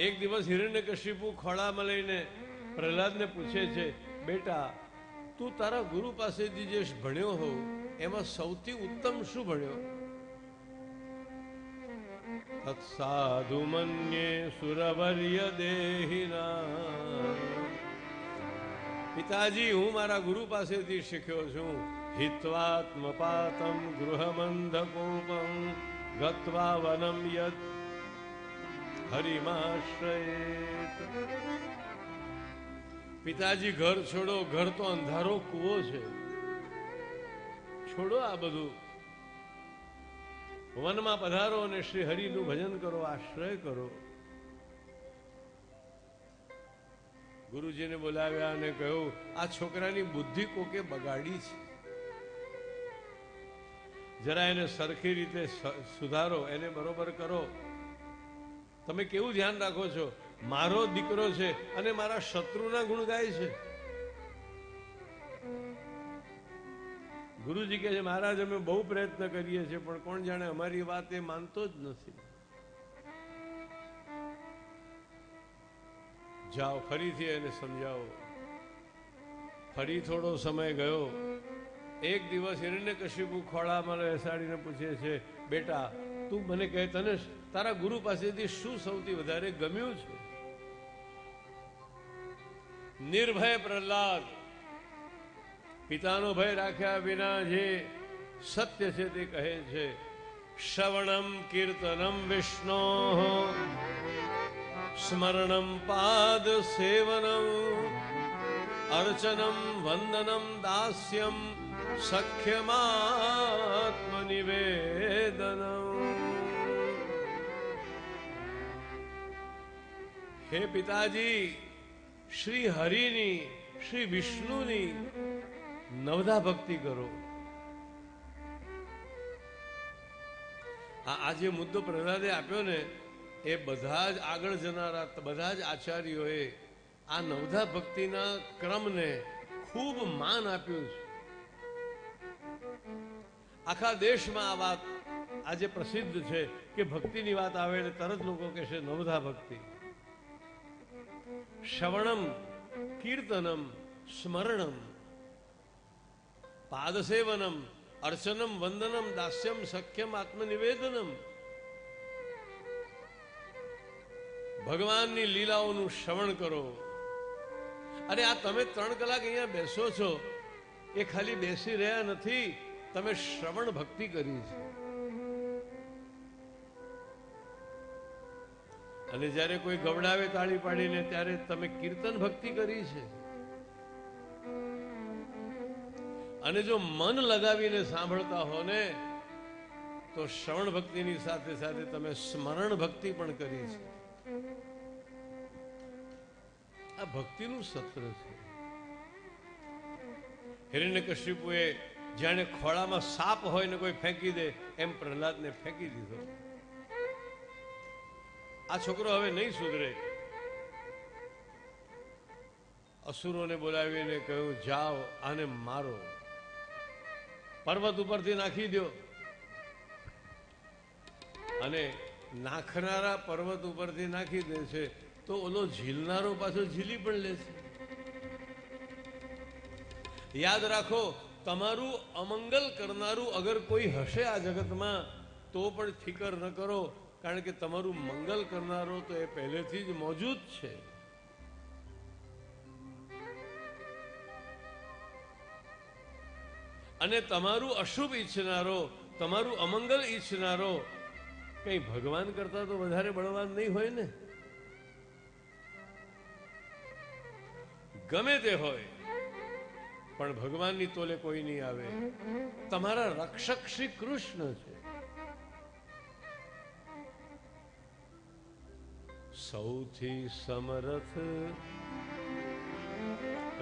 એક દિવસ હિરણ્યકશિપુ ખોળામાં લઈને પ્રહલાદને પૂછે છે, બેટા તું તારા ગુરુ પાસેથી જે ભણ્યો હોવ એમાં સૌથી ઉત્તમ શું ભણ્યો? તત્સાધુ મન્યે સુરવર્ય દેહિના. પિતાજી, હું મારા ગુરુ પાસેથી શીખ્યો છું. હિત્વાત્મપાતમ ગૃહમંધકોપમ ગત્વા વનમ યદ હરિમાશ્રયેત. પિતાજી, ઘર છોડો. ઘર તો અંધારો કૂવો છે. છોડો આ બધું. વનમાં પધારો અને શ્રી હરિનું ભજન કરો, આશ્રય કરો. ગુરુજીને બોલાવ્યા અને કહ્યું, આ છોકરાની બુદ્ધિ કોકે બગાડી છે. જરા એને સરખી રીતે સુધારો, એને બરોબર કરો. તમે કેવું ધ્યાન રાખો છો? મારો દીકરો છે અને મારા શત્રુના ગુણ ગાય છે. ગુરુજી કહે છે, મહારાજ, અમે બહુ પ્રયત્ન કરીએ છીએ, પણ કોણ જાણે અમારી વાત એ માનતો જ નથી. જાઓ, ફરીથી એને સમજાવો. ફરી થોડો સમય ગયો. એક દિવસ હિરણ્યકશિપુ ખોળામાં બેસાડીને પૂછે છે, બેટા, તું મને કહે, તને તારા ગુરુ પાસેથી શું સૌથી વધારે ગમ્યું છે? નિર્ભય પ્રહલાદ, પિતાનો ભય રાખ્યા વિના જે સત્ય છે તે કહે છે. શ્રવણમ કીર્તનમ વિષ્ણો સ્મરણમ પાદ સેવનમ અર્ચનમ વંદનમ દાસ્યમ સખ્યમાત્મનિવેદનમ. હે પિતાજી, શ્રી હરિની, શ્રી વિષ્ણુની નવધા ભક્તિ કરો. આ જે મુદ્દો પ્રહલાદે આપ્યો ને, એ બધા જ આગળ જનારા બધા જ આચાર્યોએ આ નવધા ભક્તિના ક્રમને ખૂબ માન આપ્યું છે. આખા દેશમાં આ વાત આજે પ્રસિદ્ધ છે કે ભક્તિની વાત આવે એટલે તરત લોકો કહેશે નવધા ભક્તિ. શ્રવણમ કીર્તનમ સ્મરણમ પાદસેવનમ અર્ચનમ વંદનમ દાસ્યમ સખ્યમ આત્મનિવેદનમ. ભગવાનની લીલાઓનું શ્રવણ કરો. અરે આ તમે 3 કલાક અહીંયા બેસો છો, એ ખાલી બેસી રહ્યા નથી, તમે શ્રવણ ભક્તિ કરી છે. અને જ્યારે કોઈ ગવડાવે તાળી પાડીને, ત્યારે તમે કીર્તન ભક્તિ કરી છે. અને જો મન લગાવીને સાંભળતા હો ને, તો શ્રવણ ભક્તિની સાથે સાથે તમે સ્મરણ ભક્તિ પણ કરી છે. આ ભક્તિનું સત્ર છે. હિરણ્યકશિપુએ જાણે ખોળામાં સાપ હોય ને કોઈ ફેંકી દે એમ પ્રહલાદને ફેંકી દીધો. આ છોકરો હવે નહીં સુધરે. અસુરોને બોલાવીને કહ્યું, જાઓ આને મારો, પર્વત ઉપરથી નાખી દો. અને નાખનારા પર્વત ઉપરથી નાખી દે છે તો ઓલો ઝીલનારો પાછો ઝીલી પણ લે છે. યાદ રાખો, તમારું અમંગલ કરનારું અગર કોઈ હશે આ જગતમાં તો પણ ફિકર ન કરો, કારણ કે તમારું મંગલ કરનારો તો એ પહેલેથી જ મોજૂદ છે. અને તમારું અશુભ ઈચ્છનારો, તમારું અમંગલ ઈચ્છનારો કઈ ભગવાન કરતા તો વધારે બળવાન નહીં હોય ને. ગમે તે હોય પણ ભગવાનની તોલે કોઈ નહીં આવે. તમારા રક્ષક શ્રી કૃષ્ણ છે. સૌથી સમર્થ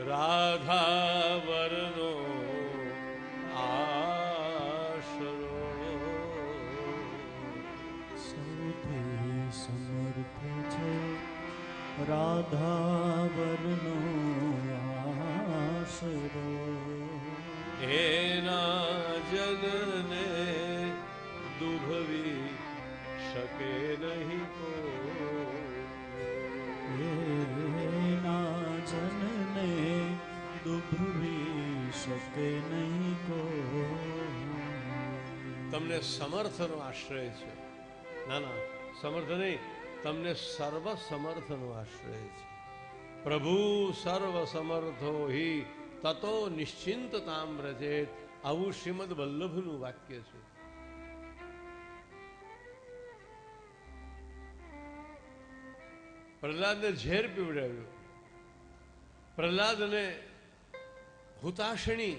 રાધાવરનો આશરો, સૌથી સમર્થ છે રાધાવરનો આશરો. એના જનને દુભવી શકે નહીં કોઈ. એના જનને દુભવી શકે નહીં કોઈ. તમને સમર્થનો આશ્રય છે, ના ના, સમર્થ નહીં, તમને સર્વ સમર્થનો આશ્રય છે. પ્રભુ સર્વ સમર્થો હિ તતો નિશ્ચિંતતામ વ્રજેત. આવું શ્રીમદ વલ્લભનું વાક્ય છે. પ્રહલાદને ઝેર પીવડાવ્યું. પ્રહલાદને હુતાશણી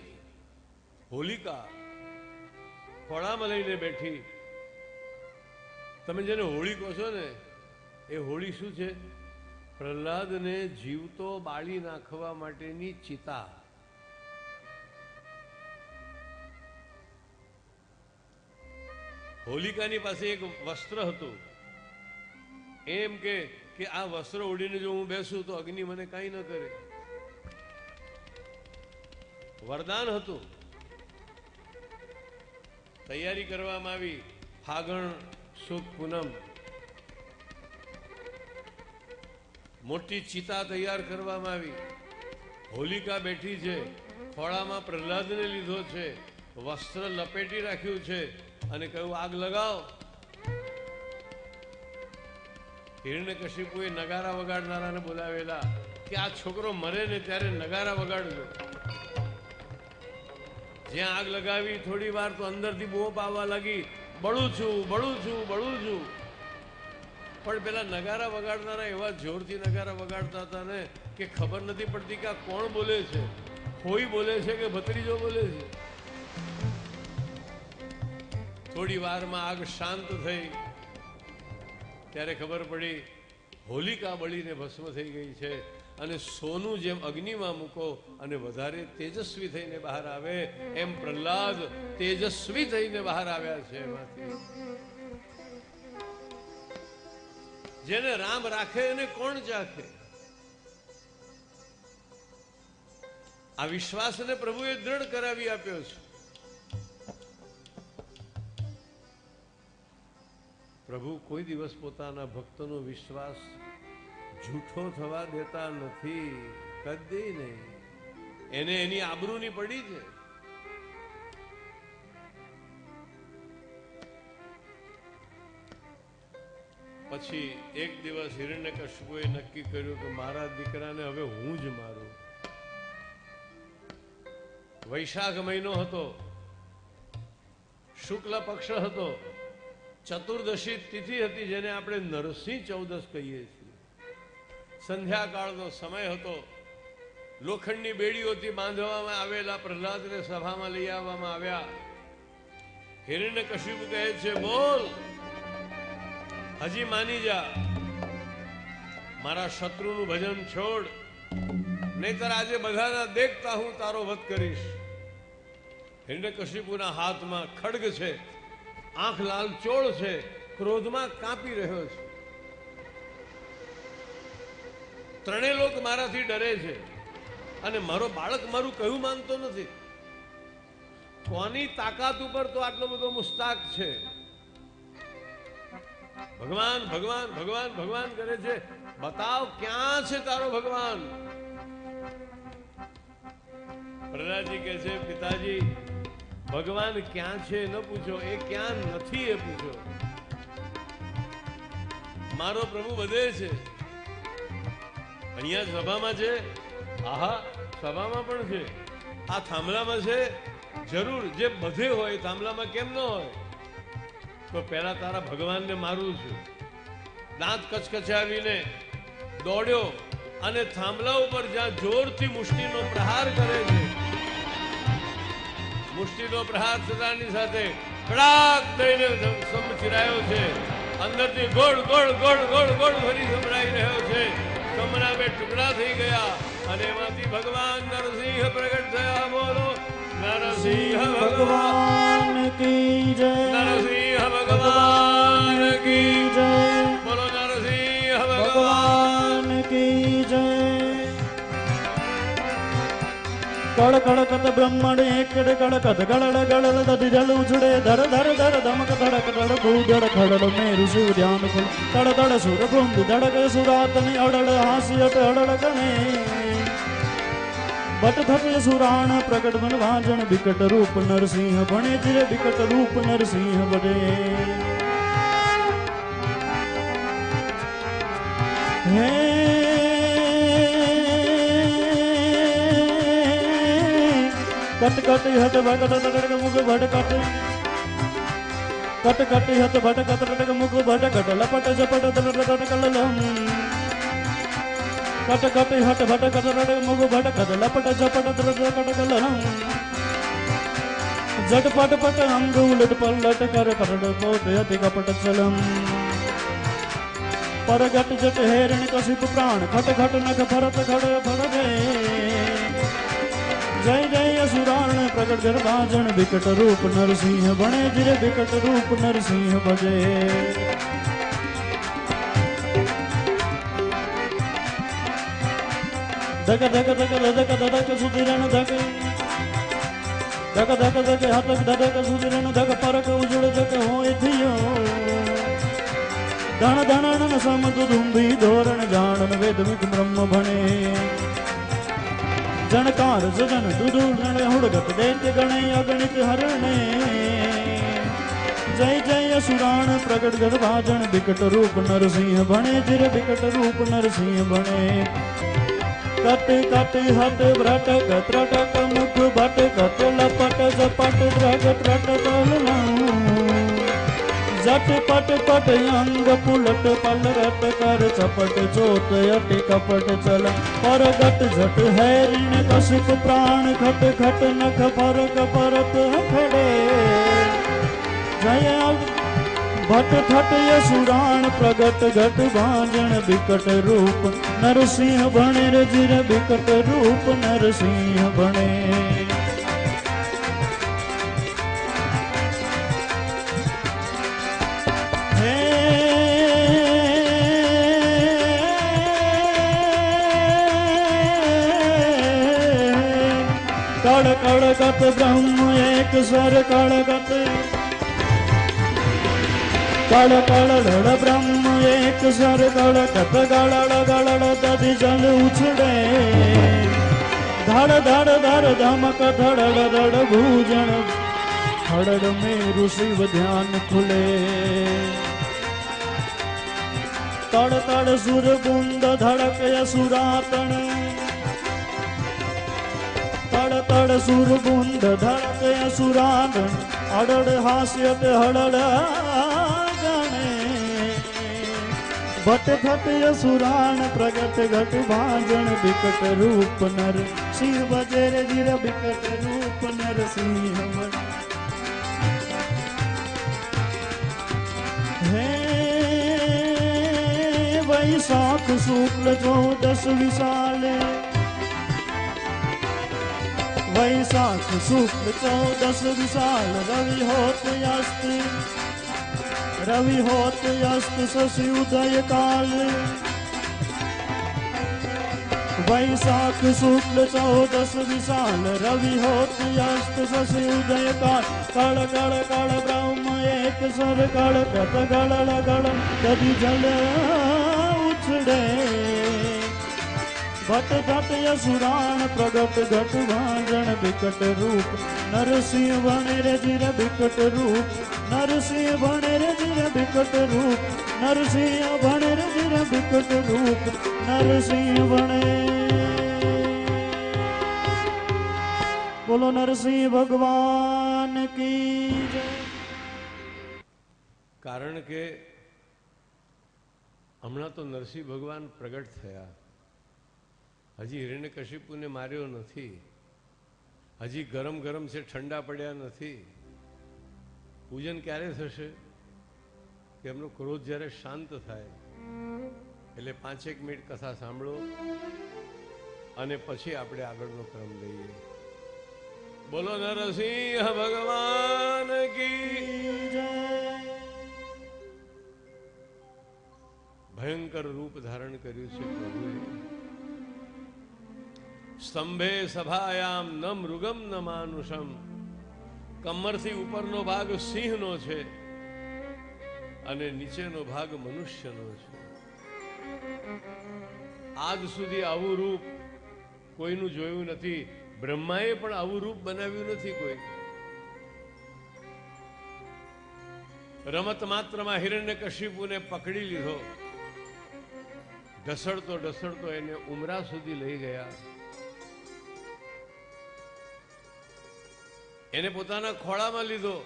હોલિકા ખોળામાં લઈને બેઠી. તમે જેને હોળી કહો છો ને, એ હોળી શું છે? પ્રહલાદને જીવતો બાળી નાખવા માટેની ચિતા. હોલિકાની પાસે એક વસ્ત્ર હતું. એમ કે આ વસ્ત્ર ઓઢીને જો હું બેસું તો અગ્નિ મને કાંઈ ન કરે. વરદાન હતું. તૈયારી કરવામાં આવી. ફાગણ સુદ પૂનમ મોટી ચિતા તૈયાર કરવામાં આવી. હોલિકા બેઠી છે, ખોળામાં પ્રહલાદને લીધો છે, વસ્ત્ર લપેટી રાખ્યું છે અને કહ્યું આગ લગાવો. હિરણ્યકશિપુએ નગારા વગાડનારાને બોલાવેલા કે આ છોકરો મરે ને ત્યારે નગારા વગાડજો. જ્યાં આગ લગાવી થોડી વાર તો અંદરથી બૂમો પાવા લાગી, બળું છું બળું છું બળું છું. પણ પેલા નગારા વગાડનારા એવા જોરથી નગારા વગાડતા હતા ને કે ખબર નથી પડતી કે આ કોણ બોલે છે, કોઈ બોલે છે કે ભત્રીજો બોલે છે. થોડી વારમાં આગ શાંત થઈ ત્યારે ખબર પડી હોલિકા બળીને ભસ્મ થઈ ગઈ છે. અને સોનું જેમ અગ્નિમાં મૂકો અને વધારે તેજસ્વી થઈને બહાર આવે, એમ પ્રહલાદ તેજસ્વી થઈને બહાર આવ્યા છે એમાંથી. જેને રામ રાખે એને કોણ ચાખે? આ વિશ્વાસને પ્રભુએ દ્રઢ કરાવી આપ્યો છે. પ્રભુ કોઈ દિવસ પોતાના ભક્તોનો વિશ્વાસ જૂઠો થવા દેતા નથી, કદી નહીં. એને એની આબરૂની પડી છે. પછી એક દિવસ હિરણ્યકશિપુએ નક્કી કર્યું કે મારા દીકરાને હવે હું જ મારું. વૈશાખ મહિનો હતો, શુક્લ પક્ષ હતો, ચતુર્દશી તિથિ હતી, જેને આપણે નરસિંહ ચૌદશ કહીએ છીએ. સંધ્યાકાળનો સમય હતો. લોખંડની બેડીઓથી બાંધવામાં આવેલા પ્રહલાદને સભામાં લઈ આવવામાં આવ્યા. હિરણ્યકશિપુ કહે છે, બોલ, હજી માની જા, મારા શત્રુનું ભજન છોડ, નહીતર આજે બધાના દેખતા હું તારો વધ કરીશ. હિરણ્યકશિપુના હાથમાં ખડગ છે, આંખ લાલ ચોળ છે, ક્રોધમાં કાપી રહ્યો છે. ત્રણેય લોક મારાથી ડરે છે અને મારો બાળક મારું કહ્યું માનતો નથી. કોની તાકાત ઉપર તો આટલો બધો મુસ્તાક છે? ભગવાન ભગવાન ભગવાન ભગવાન કરે છે. બતાવ ક્યાં છે તારો ભગવાન? પ્રહલાદજી કહે છે, પિતાજી, ભગવાન ક્યાં છે ન પૂછો, એ ક્યાં નથી એ પૂછો. મારો પ્રભુ બધે છે. અહીંયા સભામાં છે, આહા, સભામાં પણ છે. આ થાંભલામાં છે, જરૂર. જે બધે હોય થાંભલામાં કેમ ન હોય? તો પહેલા તારા ભગવાનને મારું છું. દાંત કચકચાવીને દોડ્યો અને થાંભલા ઉપર જ્યાં જોરથી મુષ્ટિનો પ્રહાર કરે છે, મુષ્ટિનો પ્રહાર થતાની સાથે કડાક દઈને ચિરાયો છે. અંદરથી ગોળ ગોળ ગોળ ગોળ ગોળ ફરી સંભળાઈ રહ્યો છે. કમરા બે ટુકડા થઈ ગયા અને એમાંથી ભગવાન નરસિંહ પ્રગટ થયા. બોલો નરસિંહ ભગવાન કી જય, નરસિંહ ભગવાન કી જય. બોલો નરસિંહ ભગવાન કી જય. કળ કળકત બ્રહ્મણ એકડ કળકત ગળડ ગળડ દધી જલ ઉછળે ધર ધર ધર ધમક ધડક ધડક ઉદડ ખડડ મેરુ સૂર્યાન ફળ તડ તડ સુર ભૃંગ ધડક સુરાતને અડડ હાસ્યટ અડડ ગણે બટ થકે સુરાણ પ્રગટ બન વાજણ વિકટ રૂપ નરસિંહ ભણે ચિર વિકટ રૂપ નરસિંહ બને. હે કટ કટી હત ભગત તડક મુખ ભટકટ કટ કટી હત ભટકટ તડક મુખ ભટકટ લપટ ઝપટ તડક કલલમ કટ કટી હત ભટકટ તડક મુખ ભટકટ લપટ ઝપટ તડક કલલમ झटपट पट अंग उलट पलट कर परड कोट अति कपट चलम परगट जट हेरण कशिप प्राण खट खट नख भरत खड़ फड़ जय जय असुराण प्रगट गर्भाजन विकट रूप नरसिंह बने जिरे विकट रूप नरसिंह बजे धक धक धक धक धक सुधिरण धक धक धक धक हतक धक सुधिरण धक परक उजड़ जक होय थियो धन धनन समद धुंबी धोरण जानन वेद मिक ब्रह्म भणे जनकार सजन दुदूषण हुड़गत दैत्य गणे अगणित हरणे जय जय असुराण प्रगट गर्भाजन विकट रूप नरसिंह बने जिर विकट रूप नरसिंह बने कट कट हट भ्रटक त्रटक मुख भटकत लपट झपट द्रग त्रटक जट पट पट अंग पुलट पलरट कर चपट चोट अटि कपट चल परगट झट हैरिण कशिप प्राण खट खट नख परक परत खड़े जय भट ठट यसुराण प्रगट घट भांजन विकट रूप नरसिंह बने रजिर विकट रूप नरसिंह बने कड़ कड़गत ब्रह्म एक स्वर कड़गत कड़ कड़ ब्रह्म एक स्वर कड़ कत गड़ गड़ दधि जल उछड़े धड़ धड़ धड़ धमक धड़ धड़ भूजन हड़ में शिव ध्यान खुले तड़ तड़ सुर बुंद धड़क असुरातन तड़ तड़ सुर बुंद धड़क असुरातन अड़ड़ हास्यत हड़ड़ भट भट असुराण प्रगट घट भाजन विकट रूप नर सिंह बजेर जिर विकट रूप नर सिंह हे वैशाख शुक्ल 14 विशाल वैशाख शुक्ल 14 विशाल रवि होत अस्त रवि होत अस्त शशि उदय काल वैशाख शुक्ल 14 विशाल रवि होत अस्त शशि उदय काल कड़ कड़ कड़ ब्रह्म एक स्वर कड़ कत गड़ गड़ दधि जल उछड़े भट भट असुराण प्रगट घट भांजन विकट रूप नरसिंह बने रे जिर विकट रूप नरसिंह बने रे जिर विकट रूप नरसिंह बने रे जिर विकट रूप नरसिंह बने बोलो नरसिंह भगवान की जय। કારણ કે હમણાં તો નરસિંહ ભગવાન પ્રગટ થયા, હજી હિરણ્યકશિપુને માર્યો નથી, હજી ગરમ ગરમ છે ઠંડા પડ્યા નથી. પૂજન ક્યારે થશે કે એમનો ક્રોધ જ્યારે શાંત થાય એટલે 5-1 મિનિટ કથા સાંભળો અને પછી આપણે આગળનો ક્રમ લઈએ. બોલો નરસિંહ ભગવાન કી જય. ભયંકર રૂપ ધારણ કર્યું છે પ્રભુએ. સ્તંભે સભાયામ ન મૃગમ ન માનુષમ. કમરથી ઉપરનો ભાગ સિંહનો છે અને નીચેનો ભાગ મનુષ્યનો છે. આજ સુધી આવું રૂપ કોઈનું જોયું નથી. બ્રહ્માએ પણ આવું રૂપ બનાવ્યું નથી કોઈ. રમત માત્રમાં હિરણ્યકશિપુને પકડી લીધો. ઢસડતો ઢસડતો એને ઉમરા સુધી લઈ ગયા. એને પોતાના ખોળામાં લીધો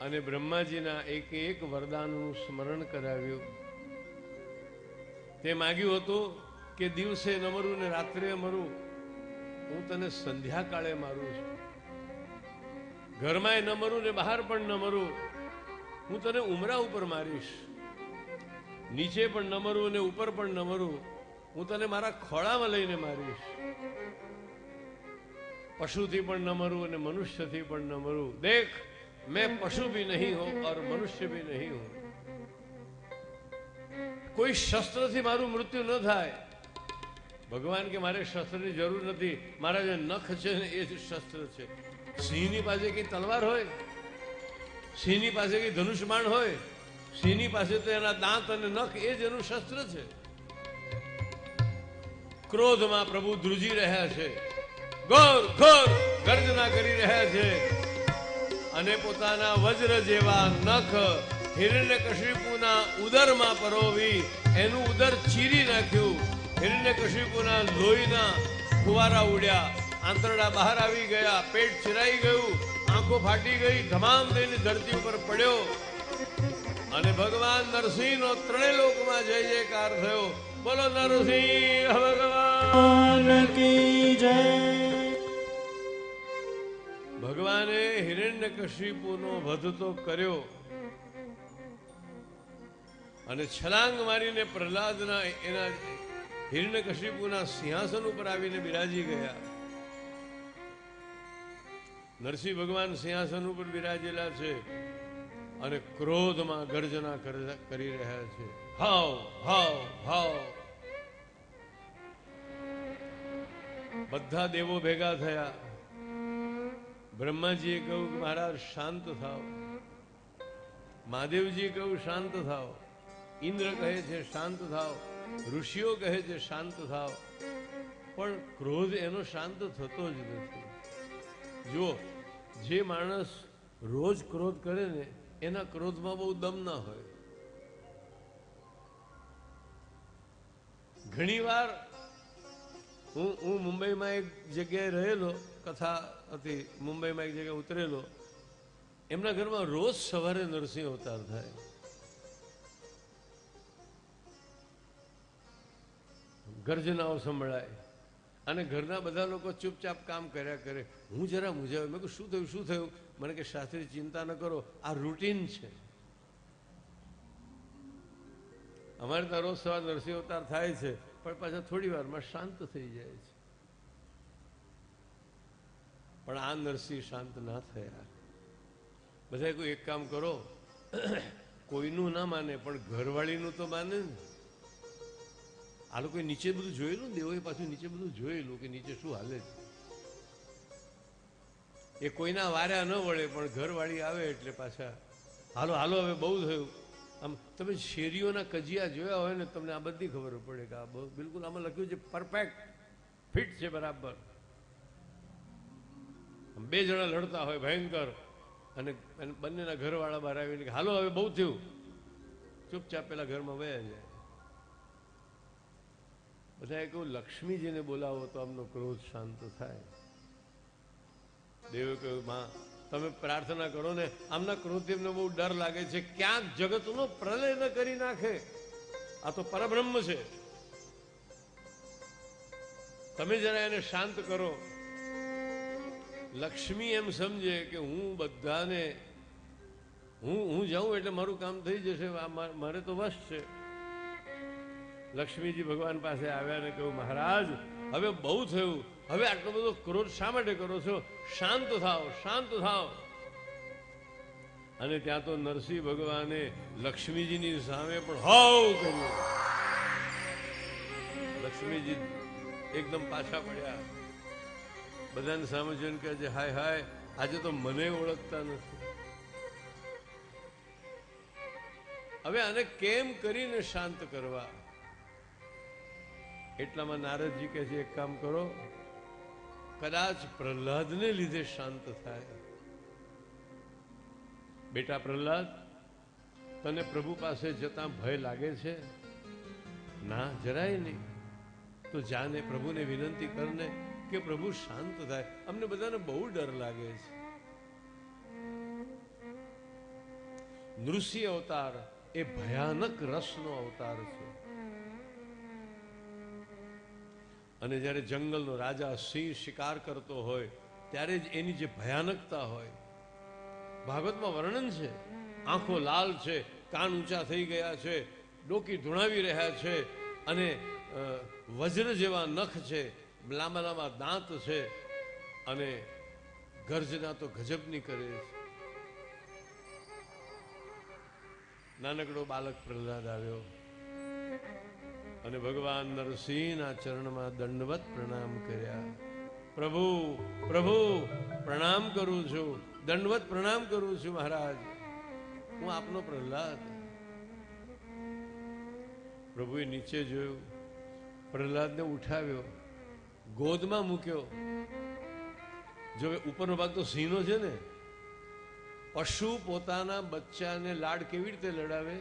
અને બ્રહ્માજીના એક વરદાનનું સ્મરણ કરાવ્યું. તે માગ્યું હતું કે દિવસે ન મરું ને રાત્રે મરું, હું તને સંધ્યાકાળે મારું છું. ઘરમાંય ન મરું ને બહાર પણ ન મરું, હું તને ઉમરા ઉપર મારીશ. નીચે પણ ન મરું ને ઉપર પણ ન મરું, હું તને મારા ખોળામાં લઈને મારીશ. પશુથી પણ ન મરું અને મનુષ્યથી પણ ન મરું. દેખ मैं पशु भी नहीं हूं और मनुष्य भी नहीं हूं. કોઈ શસ્ત્રથી મારું મૃત્યુ ન થાય. ભગવાન કે મારે શસ્ત્રની જરૂર નથી, મારા જે નખ છે ને એ જ શસ્ત્ર છે. સિંહની પાસે કઈ તલવાર હોય? સિંહની પાસે કઈ ધનુષ્યબાણ હોય? સિંહની પાસે તો એના દાંત અને નખ એ જ એનું શસ્ત્ર છે. ક્રોધમાં પ્રભુ ધ્રુજી રહ્યા છે, ઘોર ઘોર ગર્જના કરી રહ્યા છે અને પોતાના વજ્ર જેવા નખ હિરણ્યકશિપુના ઉદરમાં પરોવી એનું ઉદર ચીરી નાખ્યું. હિરણ્યકશિપુના લોહીના ફુવારા ઉડ્યા, આંતરડા બહાર આવી ગયા, પેટ ચિરાઈ ગયું, આંખો ફાટી ગઈ, ધમામ દઈને ધરતી ઉપર પડ્યો અને ભગવાન નરસિંહનો ત્રણેય લોકમાં જય જયકાર થયો. બોલો નરસિંહ ભગવાન કી જય. ભગવાને હિરણ્યકશિપુનો વધ તો કર્યો અને છલાંગ મારીને પ્રહલાદના એના હિરણ્યકશિપુના સિંહાસન ઉપર આવીને બિરાજી ગયા. નરસિંહ ભગવાન સિંહાસન ઉપર બિરાજેલા છે અને ક્રોધમાં ગર્જના કરી રહ્યા છે. હાવ હાવ હાવ. બધા દેવો ભેગા થયા. બ્રહ્માજીએ કહ્યું કે મહારાજ શાંત થાવ. મહાદેવજી કહ્યું શાંત થાવ. ઇન્દ્ર કહે છે શાંત થાવ. ઋષિઓ કહે છે શાંત થાવ. પણ ક્રોધ એનો શાંત થતો જ નથી. જો જે માણસ રોજ ક્રોધ કરે ને એના ક્રોધમાં બહુ દમ ના હોય. ઘણી વાર હું મુંબઈમાં એક જગ્યાએ રહેલો, કથા હતી, મુંબઈમાં એક જગ્યાએ ઉતરેલો. એમના ઘરમાં રોજ સવારે નરસિંહ અવતાર થાય. ગર્જનાઓ સંભળાય અને ઘરના બધા લોકો ચૂપચાપ કામ કર્યા કરે. હું જરા મૂંઝાયો. મેં કહ્યું શું થયું શું થયું? મને કે શાસ્ત્રી ચિંતા ન કરો, આ રૂટીન છે. અમારે ત્યાં રોજ સવાર નરસિંહ અવતાર થાય છે, પણ પાછા થોડી વારમાં શાંત થઈ જાય છે. પણ આ નરસિંહ શાંત ના થયા. બધા કોઈ એક કામ કરો, કોઈનું ના માને પણ ઘરવાળીનું તો માને ને. આ લોકોએ નીચે બધું જોયેલું, દેવોએ પાછું નીચે બધું જોયેલું કે નીચે શું હાલે છે. એ કોઈના વાર્યા ન વળે, પણ ઘરવાળી આવે એટલે પાછા હાલો હાલો હવે બહુ થયું. આમ તમે શેરીઓના કજિયા જોયા હોય ને, તમને આ બધી ખબર પડે કે આ બિલકુલ આમાં લખ્યું છે પરફેક્ટ ફિટ છે, બરાબર. બે જણા લડતા હોય ભયંકર અને બંનેના ઘરવાળા બહાર આવીને હાલો હવે બહુ થયું, ચૂપચાપ પેલા ઘરમાં વયા જાય. બધાએ કહ્યું લક્ષ્મીજીને બોલાવો તો આમનો ક્રોધ શાંત થાય. દેવે કહ્યું માં તમે પ્રાર્થના કરો ને, આમના ક્રોધથી એમને બહુ ડર લાગે છે, ક્યાંક જગતનો પ્રલય ન કરી નાખે. આ તો પરબ્રહ્મ છે, તમે જરા એને શાંત કરો. લક્ષ્મી એમ સમજે કે હું બધાને હું જાઉં એટલે મારું કામ થઈ જશે, મારે તો વશ છે. લક્ષ્મીજી ભગવાન પાસે આવ્યા ને કહ્યું મહારાજ હવે બહુ થયું, હવે આટલો બધો ક્રોધ શા માટે કરો છો? શાંત થાવ શાંત થાવ. અને ત્યાં તો નરસિંહ ભગવાને લક્ષ્મીજીની સામે પણ હાવ કર્યું. લક્ષ્મીજી એકદમ પાછા પડ્યા. બધાને સામે જોઈને કહે છે હાય હાય, આજે તો મને ઓળખતા નથી. હવે આને કેમ કરીને શાંત કરવા? એટલામાં નારદજી કહે છે એક કામ કરો, કદાચ પ્રહલાદને લીધે શાંત થાય. બેટા પ્રહલાદ, તને પ્રભુ પાસે જતા ભય લાગે છે? ના, જરાય નહીં. તો જાને પ્રભુને વિનંતી કરને કે પ્રભુ શાંત થાય. અમને બધાને બહુ ડર લાગે છે. નૃસિંહ અવતાર એ ભયાનક રસનો અવતાર છે. અને જ્યારે જંગલનો રાજા સિંહ શિકાર કરતો હોય ત્યારે જ એની જે ભયાનકતા હોય, ભાગવતમાં વર્ણન છે. આંખો લાલ છે, કાન ઊંચા થઈ ગયા છે, ડોકી ધૂણાવી રહ્યા છે, અને વજ્ર જેવા નખ છે, લાંબા લાંબા દાંત છે, અને ગર્જના તો ગજબની કરે છે. નાનકડો બાલક પ્રહલાદ આવ્યો અને ભગવાન નરસિંહના ચરણમાં દંડવત પ્રણામ કર્યા. પ્રભુ પ્રભુ પ્રણામ કરું છું, દંડવત પ્રણામ કરું છું મહારાજ, હું આપનો પ્રહલાદ. પ્રભુએ નીચે જોયું, પ્રહલાદને ઉઠાવ્યો, ગોદમાં મૂક્યો. જો ઉપરનો ભાગ તો સિંહનો છે ને, પશુ પોતાના બચ્ચાને લાડ કેવી રીતે લડાવે?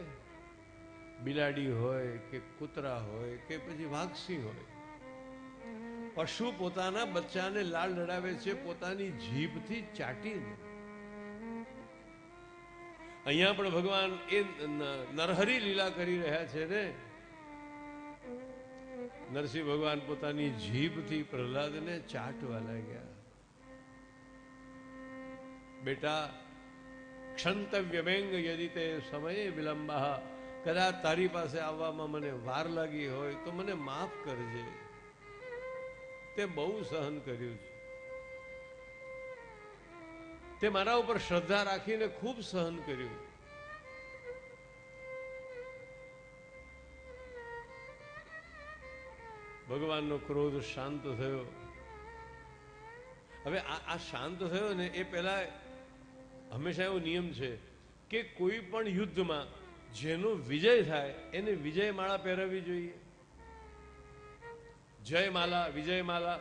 બિલાડી હોય કે કૂતરા હોય કે પછી વાઘસિંહ હોય, પશુ પોતાના બચ્ચાને લાડ લડાવે છે પોતાની જીભથી ચાટીને. અહીંયા પણ ભગવાન એ નરહરી લીલા કરી રહ્યા છે ને. નરસિંહ ભગવાન પોતાની જીભથી પ્રહલાદને ચાટવા લાગ્યા. બેટા, ક્ષંતવ્ય વ્યંગ યદિ તે સમયે વિલંબઃ, કદાચ તારી પાસે આવવામાં મને વાર લાગી હોય તો મને માફ કરજે. તે બહુ સહન કર્યું છે, તે મારા ઉપર શ્રદ્ધા રાખીને ખૂબ સહન કર્યું. ભગવાનનો ક્રોધ શાંત થયો. હવે આ શાંત થયો ને એ પહેલા હંમેશા એવો નિયમ છે કે કોઈ પણ યુદ્ધમાં જેનો વિજય થાય એને વિજય માળા પહેરાવી જોઈએ. જયમાલા, વિજયમાલા.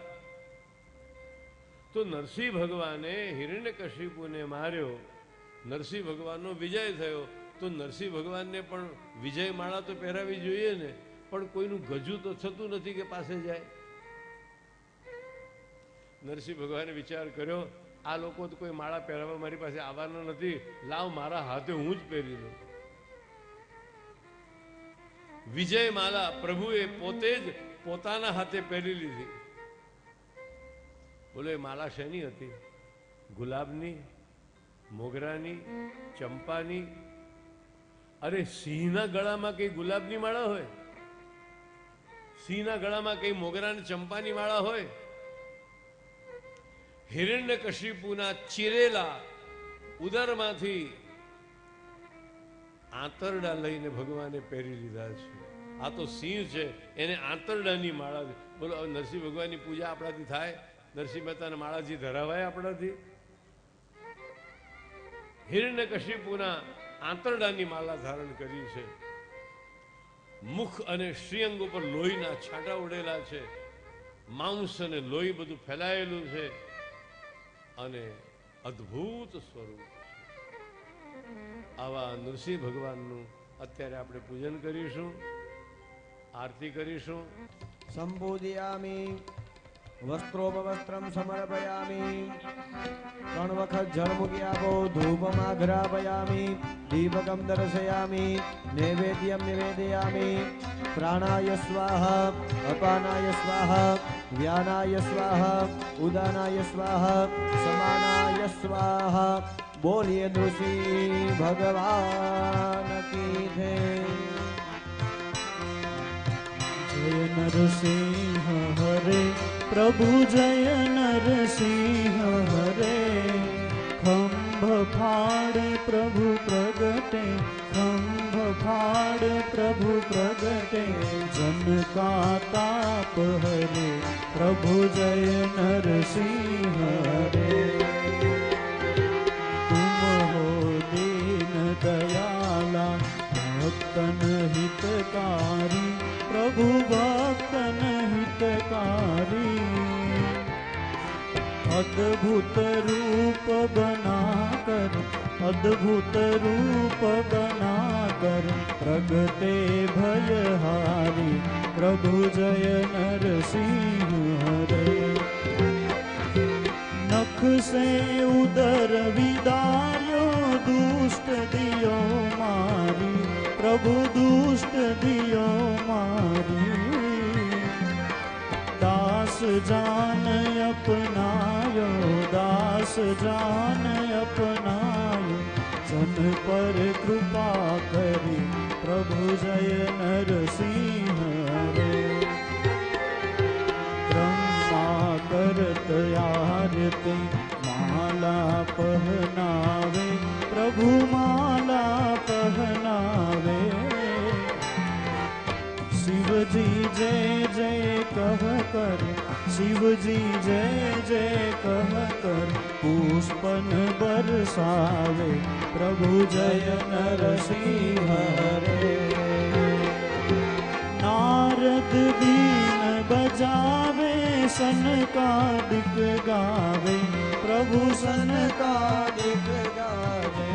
તો નરસિંહ ભગવાને હિરણ્યકશિપુને માર્યો, નરસિંહ ભગવાનનો વિજય થયો, તો નરસિંહ ભગવાનને પણ વિજય માળા તો પહેરાવી જોઈએ ને. પણ કોઈનું ગજું તો થતું નથી કે પાસે જાય. નરસિંહ ભગવાને વિચાર કર્યો, આ લોકો તો કોઈ માળા પહેરાવવા મારી પાસે આવવાના નથી, લાવ મારા હાથે હું જ પહેરી લઉં. વિજય માલા પ્રભુએ પોતે જ પોતાના હાથે પહેરી લીધી. બોલો, એ માલા શેની હતી? ગુલાબની, મોગરાની, ચંપાની? અરે સિંહના ગળામાં કઈ ગુલાબની માળા હોય? સિંહના ગળામાં કઈ મોગરાની ચંપાની માળા હોય? હિરણ્યકશિપુના ચીરેલા ઉદરમાંથી આંતરડા લઈને ભગવાને પહેરી લીધા છે. આ તો સિંહ છે, એને આંતરડાની માળા. બોલો, નરસિંહ ભગવાનની પૂજા આપણાથી થાય? નરસિંહ મહેતાના માળાજી ધરાવાય આપણાથી? હિરણ્યકશિપુના આંતરડાની માળા ધારણ કરી છે. મુખ અને શ્રીઅંગ ઉપર લોહીના છાંટા ઉડેલા છે, માંસ અને લોહી બધું ફેલાયેલું છે, અને અદ્ભુત સ્વરૂપ. આવા નૃસિંહ ભગવાનનું અત્યારે આપણે પૂજન કરીશું, આરતી કરીશું. સંબોધયામિ વસ્ત્રોપવસ્ત્રમ સમર્પયામિ, 3 વખત જળ મૂકી આપો. ધૂપમાઘ્રાપયામિ, દીપકમ દર્શયામિ, નૈવેદ્યમ નિવેદયામિ. પ્રાણાય સ્વાહા, અપાનાય સ્વાહા, વ્યાનાય સ્વાહા, ઉદાનાય સ્વાહા, સમાનાય સ્વાહા. બોલીએ નૃસિંહ ભગવાન કી જય. જય નરસિંહ હરે પ્રભુ, જય નરસિંહ હરે. ખંભ ફાડે પ્રભુ પ્રગટે, ખંભ ફાડે પ્રભુ પ્રગટે. જન કા તાપ હરે પ્રભુ, જય નરસિંહ હરે. દયાલા ભક્તન હિતકારી, પ્રભુ ભક્તન હિતકારી. અદ્ભુત રૂપ બના કર अद्भुत रूप बनाकर प्रगटे भयहारी प्रभु जय नरसिंह हरे। नख से उदर विदार्यो दुष्ट दियो मारी प्रभु दुष्ट दियो मारी। दास जान अपनायो दास जान अपनायो जन पर कृपा करी प्रभु जय नरसिंह हरे। ब्रह्मा करत आरती माला पहनावे प्रभु माला पहनावे। शिव जी जय जय कह कर शिव जी जय जय कह कर पुष्पन बरसावे प्रभु जय नरसिंह हरे। नारद बीन बजावे सनकादिक गावे प्रभु सनकादिक गावे।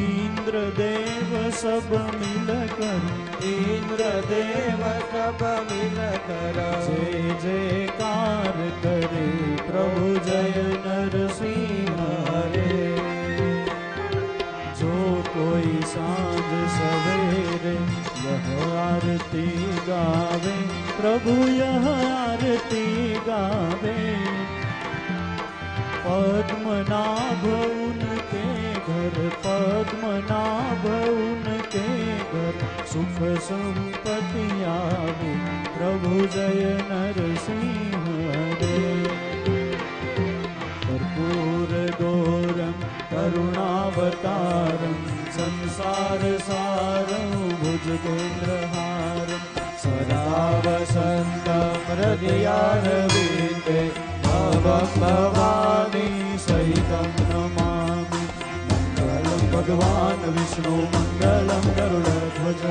इंद्र देव सब मिलकर इंद्र देव सब मिलकर जय जयकार करे प्रभु जय नरसिंह हरे। जो कोई सांझ सवेरे यह आरती गावे प्रभु यह आरती गावे। पद्मनाभ उनके घर पद्मनाभ उनके घर सुख संपत्ति आवे प्रभु जय नरसिंह हरे। कर्पूर गौरम करुणावतारम संसार सारं भुजगेन्द्रहारं सदा वसन्तं हृदयारविन्दे भवं भवानी सहितं नमामि। मङ्गलं भगवान् विष्णु मङ्गलं गरुडध्वज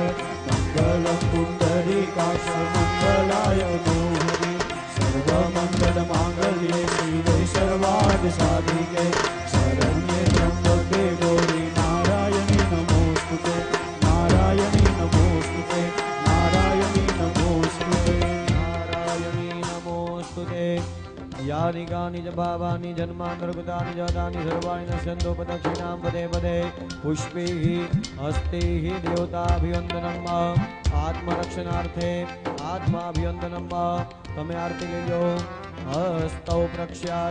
मङ्गलं पुण्डरीकाक्ष मङ्गलाय हरि। सर्वमङ्गलमाङ्गल्ये शिवे सर्वार्थसाधिके शरण्ये त्र्यम्बके गौरी नारायणी नमोस्तुते नारायणी नमोस्तुते नारायणी नमोस्तुते नारायणी नमोस्तुते। यानि कानि च भावानि जन्मान्तर्गतानि जातानि सर्वाणि नश्यन्तो प्रदक्षिणां पदे पदे। पुष्पैः हस्तैः देवताभिवन्दनं आत्मरक्षणार्थे आत्माभिवन्दनं। તમે આરતી લેજો હસ્તૌ પ્રખ્યાત